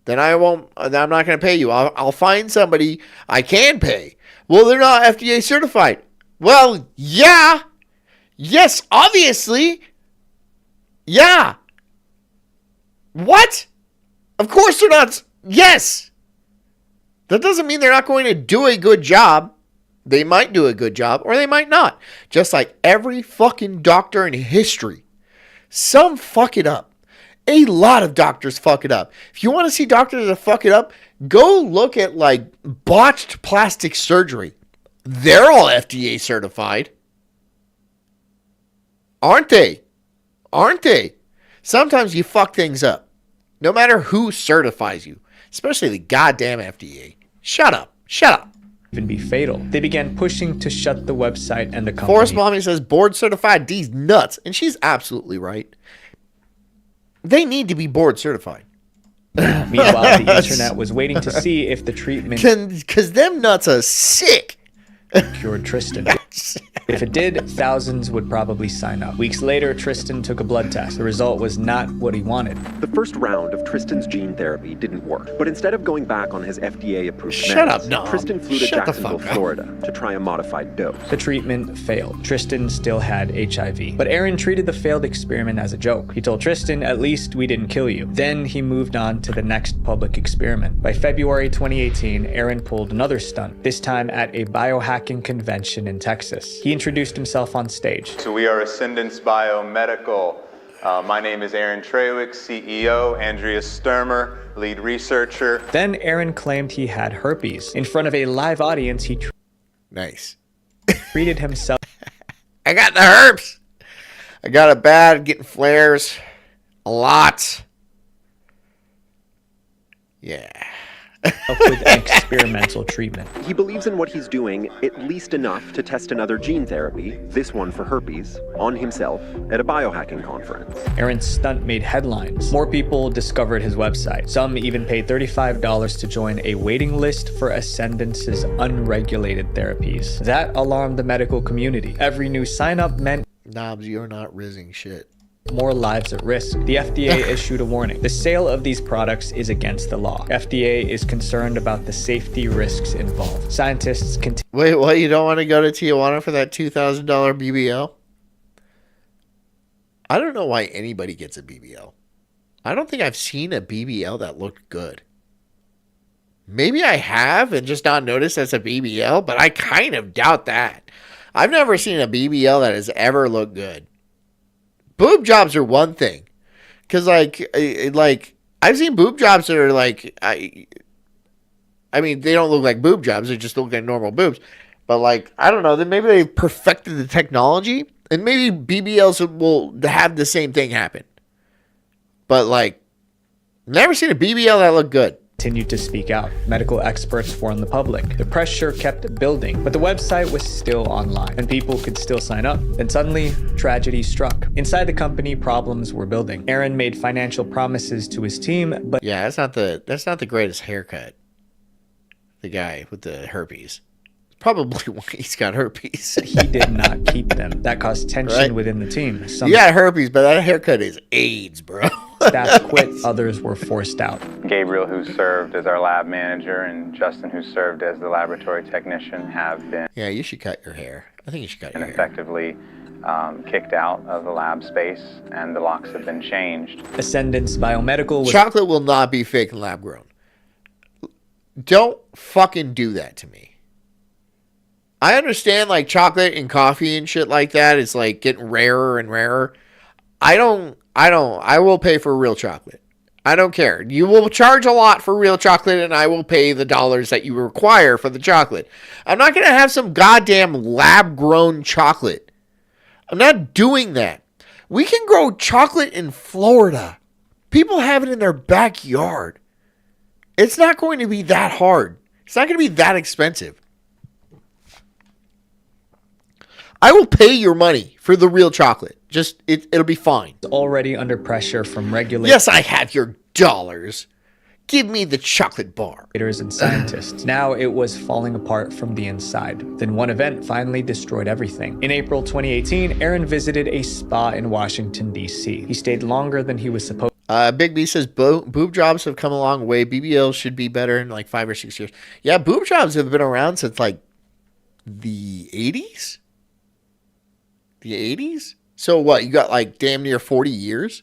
Then I'm not going to pay you. I'll find somebody I can pay. Well, they're not FDA certified. Well, yeah. Yes, obviously. Yeah. What? Of course they're not. Yes. That doesn't mean they're not going to do a good job. They might do a good job or they might not. Just like every fucking doctor in history. Some fuck it up. A lot of doctors fuck it up. If you want to see doctors that fuck it up, go look at like botched plastic surgery. They're all FDA certified. Aren't they? Aren't they? Sometimes you fuck things up. No matter who certifies you. Especially the goddamn FDA. Shut up. Shut up. Even be fatal. They began pushing to shut the website and the company. Forrest Mommy says board certified D's nuts. And she's absolutely right. They need to be board certified. Meanwhile, the internet was waiting to see if the treatment... Because them nuts are sick. ...cured Tristan. If it did, thousands would probably sign up. Weeks later, Tristan took a blood test. The result was not what he wanted. The first round of Tristan's gene therapy didn't work. But instead of going back on his FDA-approved meds, Tristan flew to Jacksonville, Florida to try a modified dose. The treatment failed. Tristan still had HIV. But Aaron treated the failed experiment as a joke. He told Tristan, at least we didn't kill you. Then he moved on to the next public experiment. By February 2018, Aaron pulled another stunt, this time at a biohacking convention in Texas. He introduced himself on stage. So we are Ascendance Biomedical. My name is Aaron Trawick, CEO, Andrea Sturmer, lead researcher. Then Aaron claimed he had herpes. In front of a live audience, he treated himself. I got the herpes. I got it bad, getting flares. A lot. Yeah. with an experimental treatment. He believes in what he's doing at least enough to test another gene therapy, this one for herpes, on himself at a biohacking conference. Aaron's stunt made headlines. More people discovered his website. Some even paid $35 to join a waiting list for Ascendance's unregulated therapies. That alarmed the medical community. Every new sign-up meant Knobs, you're not rizzing shit. More lives at risk. The FDA issued a warning. The sale of these products is against the law. FDA is concerned about the safety risks involved. Scientists continue. Wait, what? You don't want to go to Tijuana for that $2,000 BBL? I don't know why anybody gets a BBL. I don't think I've seen a BBL that looked good. Maybe I have and just not noticed as a BBL, but I kind of doubt that. I've never seen a BBL that has ever looked good. Boob jobs are one thing, because like I've seen boob jobs that are like I mean they don't look like boob jobs, they just look like normal boobs, but like I don't know, then maybe they perfected the technology and maybe BBLs will have the same thing happen. But like, never seen a BBL that looked good. Continued to speak out. Medical experts warned the public. The pressure kept building, but the website was still online and people could still sign up. Then suddenly, tragedy struck. Inside the company, problems were building. Aaron made financial promises to his team, but yeah, that's not the greatest haircut. The guy with the herpes. Probably why he's got herpes. He did not keep them. That caused tension within the team. You got herpes, but that haircut is AIDS, bro. Staff quit, others were forced out. Gabriel, who served as our lab manager, and Justin, who served as the laboratory technician, have been... Yeah, you should cut your hair. I think you should cut your hair. ...effectively kicked out of the lab space, and the locks have been changed. Ascendance Biomedical was... Chocolate will not be fake and lab grown. Don't fucking do that to me. I understand like chocolate and coffee and shit like that is like getting rarer and rarer. I will pay for real chocolate. I don't care. You will charge a lot for real chocolate and I will pay the dollars that you require for the chocolate. I'm not going to have some goddamn lab-grown chocolate. I'm not doing that. We can grow chocolate in Florida. People have it in their backyard. It's not going to be that hard. It's not going to be that expensive. I will pay your money for the real chocolate. Just, it'll be fine. Already under pressure from regulators. Yes, I have your dollars. Give me the chocolate bar. And scientists. Now it was falling apart from the inside. Then one event finally destroyed everything. In April 2018, Aaron visited a spa in Washington, D.C. He stayed longer than he was supposed to. Big B says boob jobs have come a long way. BBL should be better in like 5 or 6 years. Yeah, boob jobs have been around since like the 80s? The 80s? So what, you got like damn near 40 years?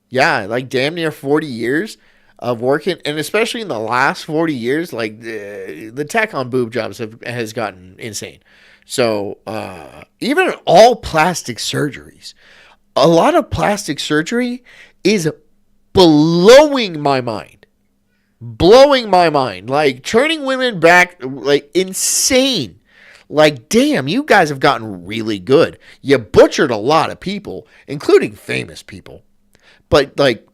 Yeah, like damn near 40 years of working, and especially in the last 40 years, like the tech on boob jobs has gotten insane. So even all plastic surgeries, a lot of plastic surgery is blowing my mind. Blowing my mind. Like turning women back, like insane. Like, damn, you guys have gotten really good. You butchered a lot of people, including famous people. But, like,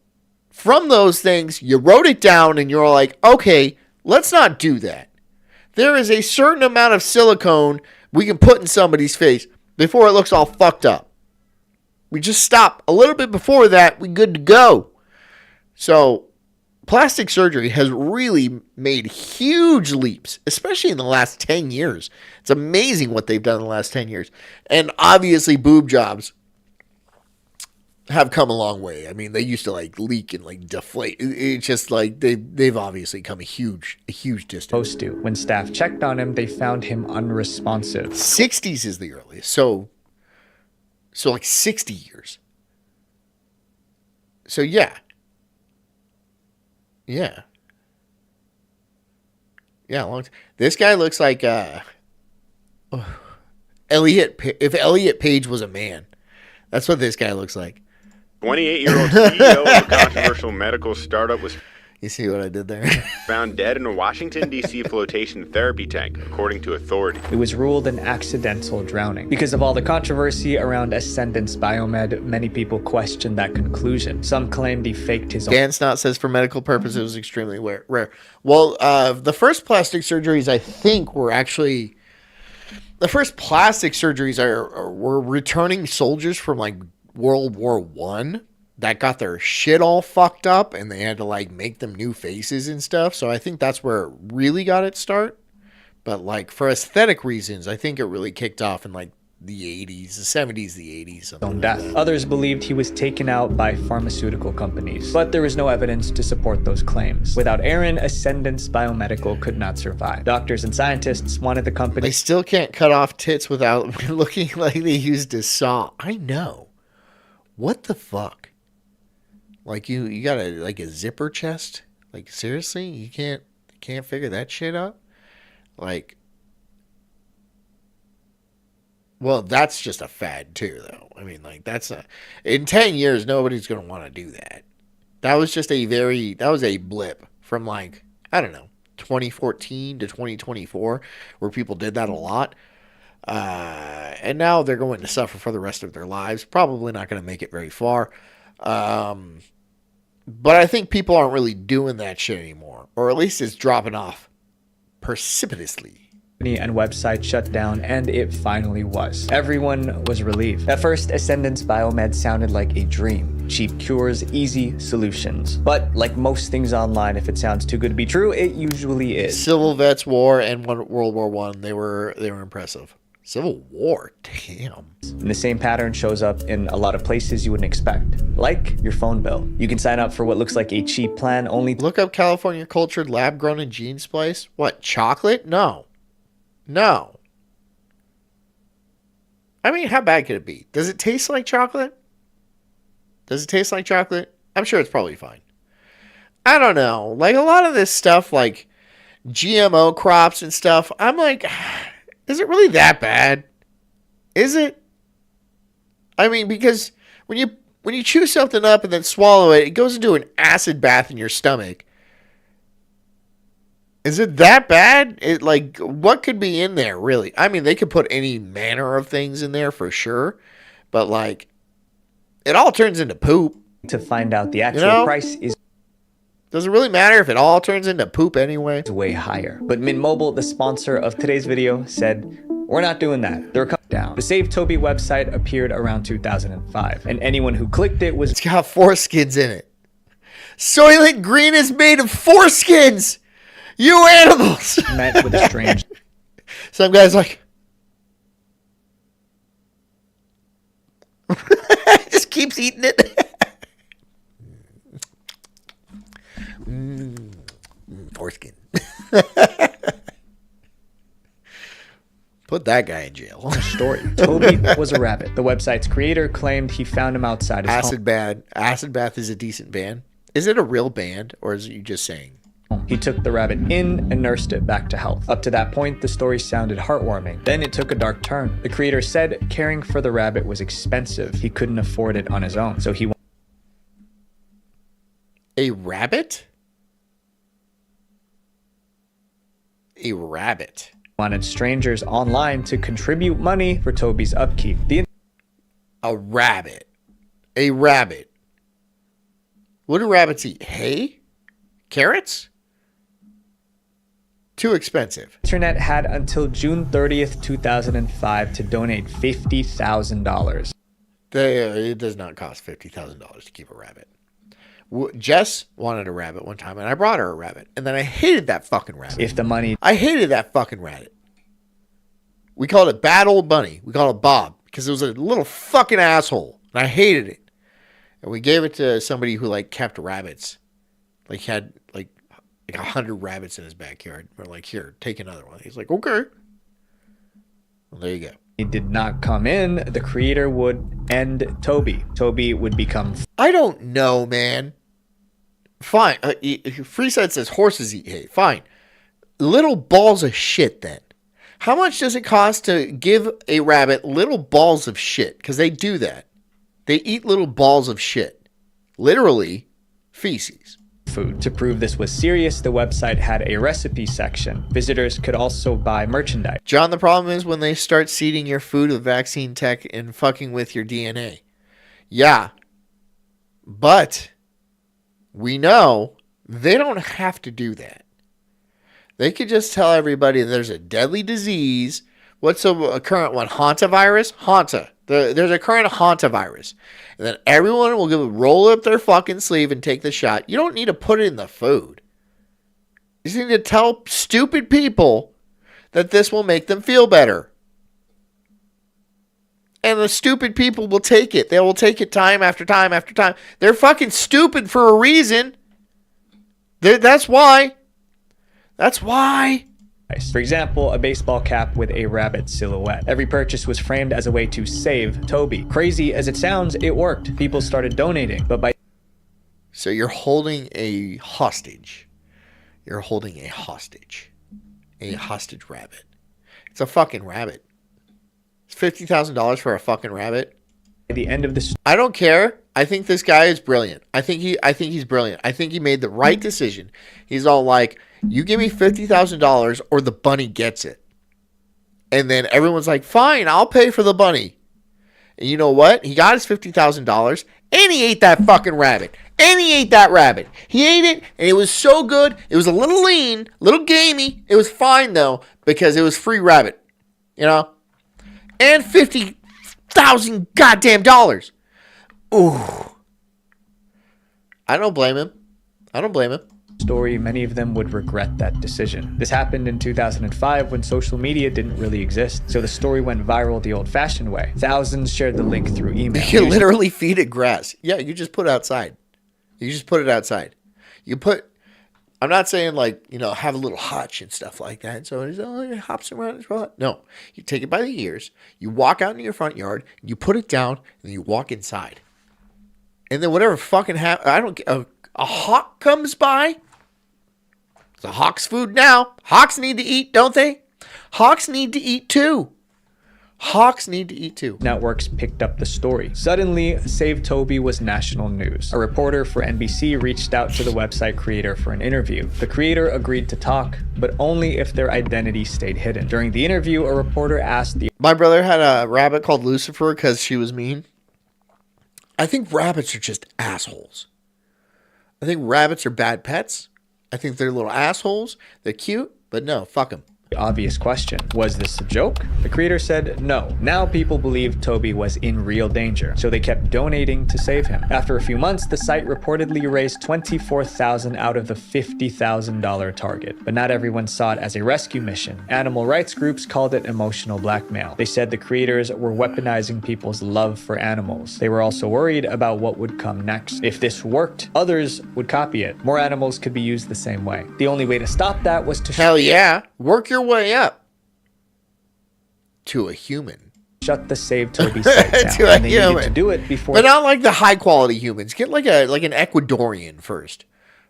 from those things, you wrote it down and you're like, okay, let's not do that. There is a certain amount of silicone we can put in somebody's face before it looks all fucked up. We just stop a little bit before that, we're good to go. So, plastic surgery has really made huge leaps, especially in the last 10 years. It's amazing what they've done in the last 10 years. And obviously, boob jobs have come a long way. I mean, they used to like leak and like deflate. It's just like they've obviously come a huge distance. When staff checked on him, they found him unresponsive. 60s is the earliest. So like 60 years. So yeah. Yeah. Yeah, long time. This guy looks like Elliot. If Elliot Page was a man, that's what this guy looks like. 28-year-old CEO of a controversial medical startup was You see what I did there? found dead in a Washington, D.C. flotation therapy tank, according to authorities. It was ruled an accidental drowning. Because of all the controversy around Ascendance Biomed, many people questioned that conclusion. Some claimed he faked his own. Dan Snot says for medical purposes it was extremely rare. Well, the first plastic surgeries, I think, were actually... The first plastic surgeries were returning soldiers from, like, World War I that got their shit all fucked up and they had to like make them new faces and stuff. So I think that's where it really got its start. But like for aesthetic reasons, I think it really kicked off in like the 80s, the 70s, the 80s. Own death. Others believed he was taken out by pharmaceutical companies, but there was no evidence to support those claims. Without Aaron, Ascendance Biomedical could not survive. Doctors and scientists wanted the company. They still can't cut off tits without looking like they used a saw. I know. What the fuck? Like you got a zipper chest? Like seriously? You can't figure that shit out? Like, well, that's just a fad too, though. I mean, like that's in 10 years, nobody's going to want to do that. That was just that was a blip from like, I don't know, 2014 to 2024 where people did that a lot. And now they're going to suffer for the rest of their lives. Probably not going to make it very far. But I think people aren't really doing that shit anymore. Or at least it's dropping off precipitously. And website shut down, and it finally was. Everyone was relieved. At first, Ascendance Biomed sounded like a dream. Cheap cures, easy solutions. But like most things online, if it sounds too good to be true, it usually is. Civil Vets War and World War I, they were impressive. Civil War, damn. And the same pattern shows up in a lot of places you wouldn't expect, like your phone bill. You can sign up for what looks like a cheap plan only. Look up California cultured lab-grown and gene splice. What, chocolate? No. I mean, how bad could it be? Does it taste like chocolate? I'm sure it's probably fine. I don't know. Like a lot of this stuff, like GMO crops and stuff, I'm like, is it really that bad? Is it? I mean, because when you chew something up and then swallow it, it goes into an acid bath in your stomach. Is it that bad? What could be in there, really? I mean, they could put any manner of things in there for sure, but like, it all turns into poop. To find out the actual price is... Does it really matter if it all turns into poop anyway? Way higher. But Mint Mobile, the sponsor of today's video, said, we're not doing that. They're coming down. The Save Toby website appeared around 2005, and anyone who clicked it was... It's got foreskins in it. Soylent Green is made of foreskins! You animals! Met with a strange... Some guy's like... just keeps eating it. Foreskin. Put that guy in jail. Story. Toby was a rabbit. The website's creator claimed he found him outside his home. Acid Bath is a decent band. Is it a real band, or is it you just saying? He took the rabbit in and nursed it back to health. Up to that point, the story sounded heartwarming. Then it took a dark turn. The creator said caring for the rabbit was expensive. He couldn't afford it on his own, so he... A rabbit? A rabbit. Wanted strangers online to contribute money for Toby's upkeep. A rabbit. A rabbit. What do rabbits eat? Hay? Carrots? Too expensive. Internet had until June 30th, 2005 to donate $50,000. It does not cost $50,000 to keep a rabbit. Jess wanted a rabbit one time, and I brought her a rabbit. And then I hated that fucking rabbit. If the money... I hated that fucking rabbit. We called it Bad Old Bunny. We called it Bob, because it was a little fucking asshole. And I hated it. And we gave it to somebody who, like, kept rabbits. Like, had, like 100 rabbits in his backyard. We're like, here, take another one. He's like, okay. Well, there you go. He did not come in. The creator would end Toby. Toby would become... I don't know, man. Fine. Freeside says horses eat hay. Fine. Little balls of shit, then. How much does it cost to give a rabbit little balls of shit? Because they do that. They eat little balls of shit. Literally, feces. Food. To prove this was serious, the website had a recipe section. Visitors could also buy merchandise. John, the problem is when they start seeding your food with vaccine tech and fucking with your DNA. Yeah. But we know they don't have to do that. They could just tell everybody there's a deadly disease. What's a current one? Hantavirus? Hanta. There's a current hantavirus. And then everyone will roll up their fucking sleeve and take the shot. You don't need to put it in the food. You just need to tell stupid people that this will make them feel better. And the stupid people will take it. They will take it time after time after time. They're fucking stupid for a reason. That's why. That's why. For example, a baseball cap with a rabbit silhouette. Every purchase was framed as a way to save Toby. Crazy as it sounds, it worked. People started donating, but by... So you're holding a hostage. You're holding a hostage. A hostage rabbit. It's a fucking rabbit. It's $50,000 for a fucking rabbit. At the end of this... I don't care. I think this guy is brilliant. I think he's brilliant. I think he made the right decision. He's all like, you give me $50,000 or the bunny gets it. And then everyone's like, fine, I'll pay for the bunny. And you know what? He got his $50,000 and he ate that fucking rabbit. And he ate that rabbit. He ate it and it was so good. It was a little lean, a little gamey. It was fine though because it was free rabbit. You know? And $50,000 goddamn dollars. Ooh. I don't blame him. I don't blame him. Story, many of them would regret that decision. This happened in 2005 when social media didn't really exist, so the story went viral the old-fashioned way. Thousands shared the link through email. You can literally feed it grass. Yeah, you just put it outside. You just put it outside. You put... I'm not saying like, you know, have a little hutch and stuff like that. So it hops around. No, you take it by the ears. You walk out into your front yard. You put it down and you walk inside. And then whatever fucking happens, a hawk comes by. It's a hawk's food now. Hawks need to eat, don't they? Hawks need to eat too. Hawks need to eat too. Networks picked up the story. Suddenly, Save Toby was national news. A reporter for NBC reached out to the website creator for an interview. The creator agreed to talk, but only if their identity stayed hidden. During the interview, a reporter asked the... My brother had a rabbit called Lucifer because she was mean. I think rabbits are just assholes. I think rabbits are bad pets. I think they're little assholes. They're cute, but no, fuck them. Obvious question. Was this a joke? The creator said no. Now people believed Toby was in real danger, so they kept donating to save him. After a few months, the site reportedly raised $24,000 out of the $50,000 target. But not everyone saw it as a rescue mission. Animal rights groups called it emotional blackmail. They said the creators were weaponizing people's love for animals. They were also worried about what would come next. If this worked, others would copy it. More animals could be used the same way. The only way to stop that was to... Hell yeah. Work your way up to a human. Shut the Save Toby site down. To a and they human. needed to do it before... But not like the high quality humans. Get like an Ecuadorian first.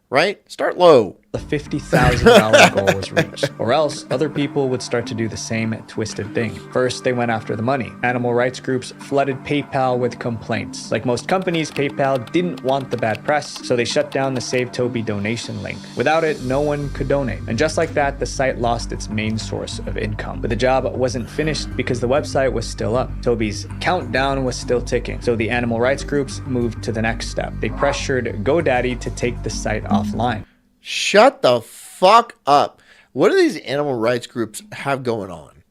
Right? Start low. The $50,000 goal was reached, or else other people would start to do the same twisted thing. First, they went after the money. Animal rights groups flooded PayPal with complaints. Like most companies, PayPal didn't want the bad press, so they shut down the Save Toby donation link. Without it, no one could donate. And just like that, the site lost its main source of income. But the job wasn't finished because the website was still up. Toby's countdown was still ticking. So the animal rights groups moved to the next step. They pressured GoDaddy to take the site offline. Shut the fuck up. What do these animal rights groups have going on?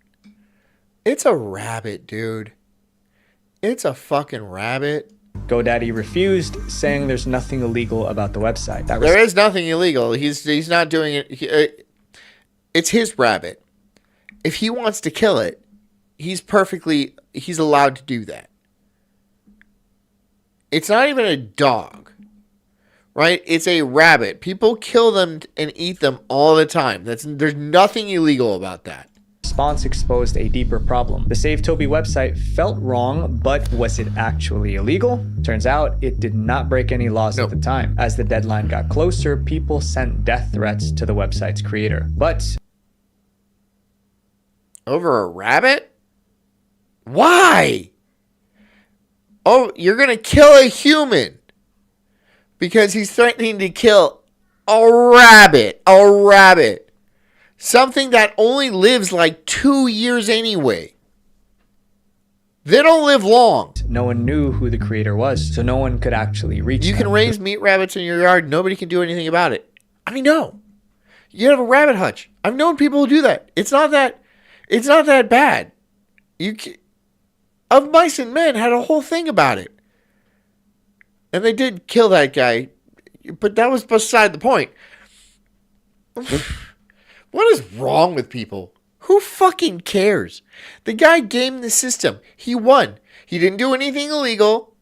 It's a rabbit, dude. It's a fucking rabbit. GoDaddy refused, saying there's nothing illegal about the website. There is nothing illegal. He's not doing it. It's his rabbit. If he wants to kill it, he's allowed to do that. It's not even a dog. Right? It's a rabbit. People kill them and eat them all the time. There's nothing illegal about that. Response exposed a deeper problem. The Save Toby website felt wrong, but was it actually illegal? Turns out it did not break any laws at the time. As the deadline got closer, people sent death threats to the website's creator. But over a rabbit? Why? Oh, you're going to kill a human. Because he's threatening to kill a rabbit. A rabbit. Something that only lives like 2 years anyway. They don't live long. No one knew who the creator was, so no one could actually reach them. You can raise meat rabbits in your yard. Nobody can do anything about it. I know. You have a rabbit hutch. I've known people who do that. It's not that bad. Of Mice and Men had a whole thing about it. And they did kill that guy, but that was beside the point. What is wrong with people? Who fucking cares? The guy gamed the system. He won. He didn't do anything illegal,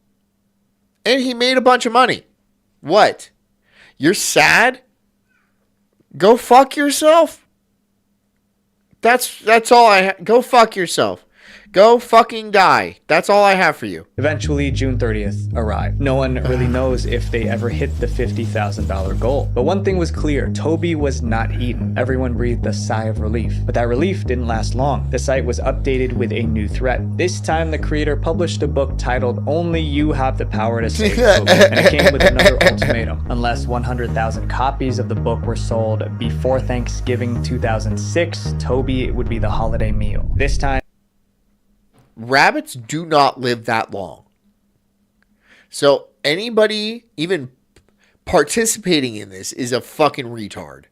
and he made a bunch of money. What? You're sad? Go fuck yourself. That's all go fuck yourself. Go fucking die. That's all I have for you. Eventually, June 30th arrived. No one really knows if they ever hit the $50,000 goal. But one thing was clear. Toby was not eaten. Everyone breathed a sigh of relief. But that relief didn't last long. The site was updated with a new threat. This time, the creator published a book titled Only You Have the Power to Save Toby. And it came with another ultimatum. Unless 100,000 copies of the book were sold before Thanksgiving 2006, Toby would be the holiday meal. This time, rabbits do not live that long. So anybody even participating in this is a fucking retard.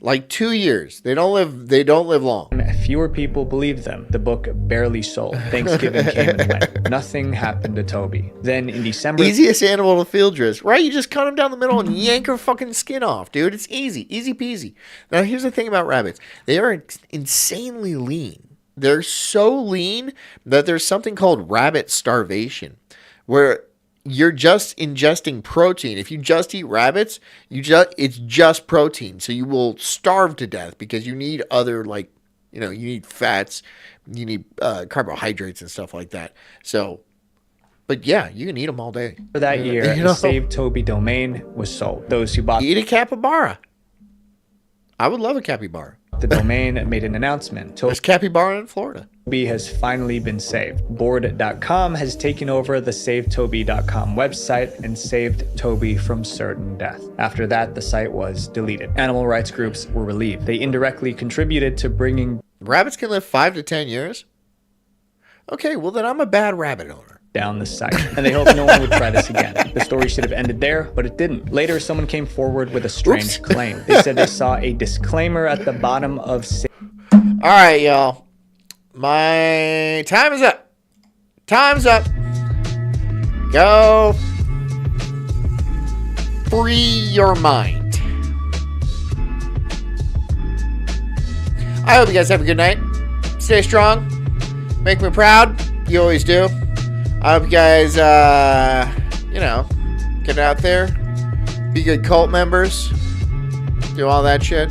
Like 2 years. They don't live long. Fewer people believed them. The book barely sold. Thanksgiving came and went. Nothing happened to Toby. Then in December... Easiest animal to field dress. Right? You just cut him down the middle and yank her fucking skin off, dude. It's easy. Easy peasy. Now here's the thing about rabbits. They are insanely lean. They're so lean that there's something called rabbit starvation, where you're just ingesting protein. If you just eat rabbits, it's just protein. So you will starve to death because you need other, you need fats, you need carbohydrates and stuff like that. So But yeah, you can eat them all day. For that year, the Save Toby domain was sold. Those who bought eat a capybara. I would love a capybara. The domain made an announcement. There's capybara in Florida. Toby has finally been saved. Board.com has taken over the SaveToby.com website and saved Toby from certain death. After that, the site was deleted. Animal rights groups were relieved. They indirectly contributed to bringing... Rabbits can live 5 to 10 years? Okay, well then I'm a bad rabbit owner. Down the site, and they hoped no one would try this again. The story should have ended there, but it didn't. Later, someone came forward with a strange claim. They said they saw a disclaimer at the bottom of... All right, y'all. My time is up. Time's up. Go free your mind. I hope you guys have a good night. Stay strong. Make me proud. You always do. I hope you guys, get out there. Be good cult members. Do all that shit.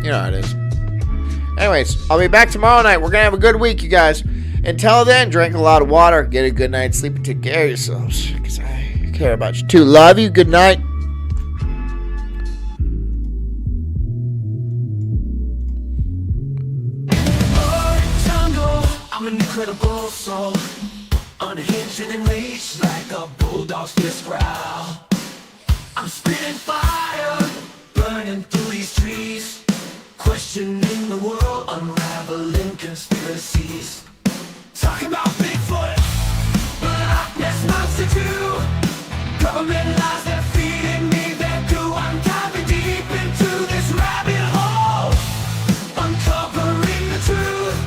You know how it is. Anyways, I'll be back tomorrow night. We're going to have a good week, you guys. Until then, drink a lot of water. Get a good night's sleep and take care of yourselves. Because I care about you too. Love you. Good night. I'm an incredible soul, unhinged and enraged like a bulldog's fierce growl. I'm spitting fire, burning through these trees, questioning the world, unraveling conspiracies. Talking about Bigfoot, Loch Ness Monster too. Government lies, they're feeding me their goo. I'm diving deep into this rabbit hole, uncovering the truth,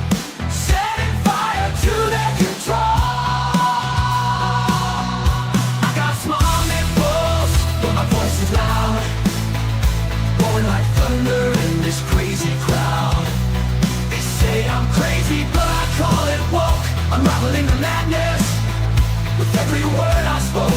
setting fire to their control. I got small nipples, but my voice is loud, blowing like thunder in this crazy crowd. They say I'm crazy, but I call it woke, unraveling the madness with every word I spoke.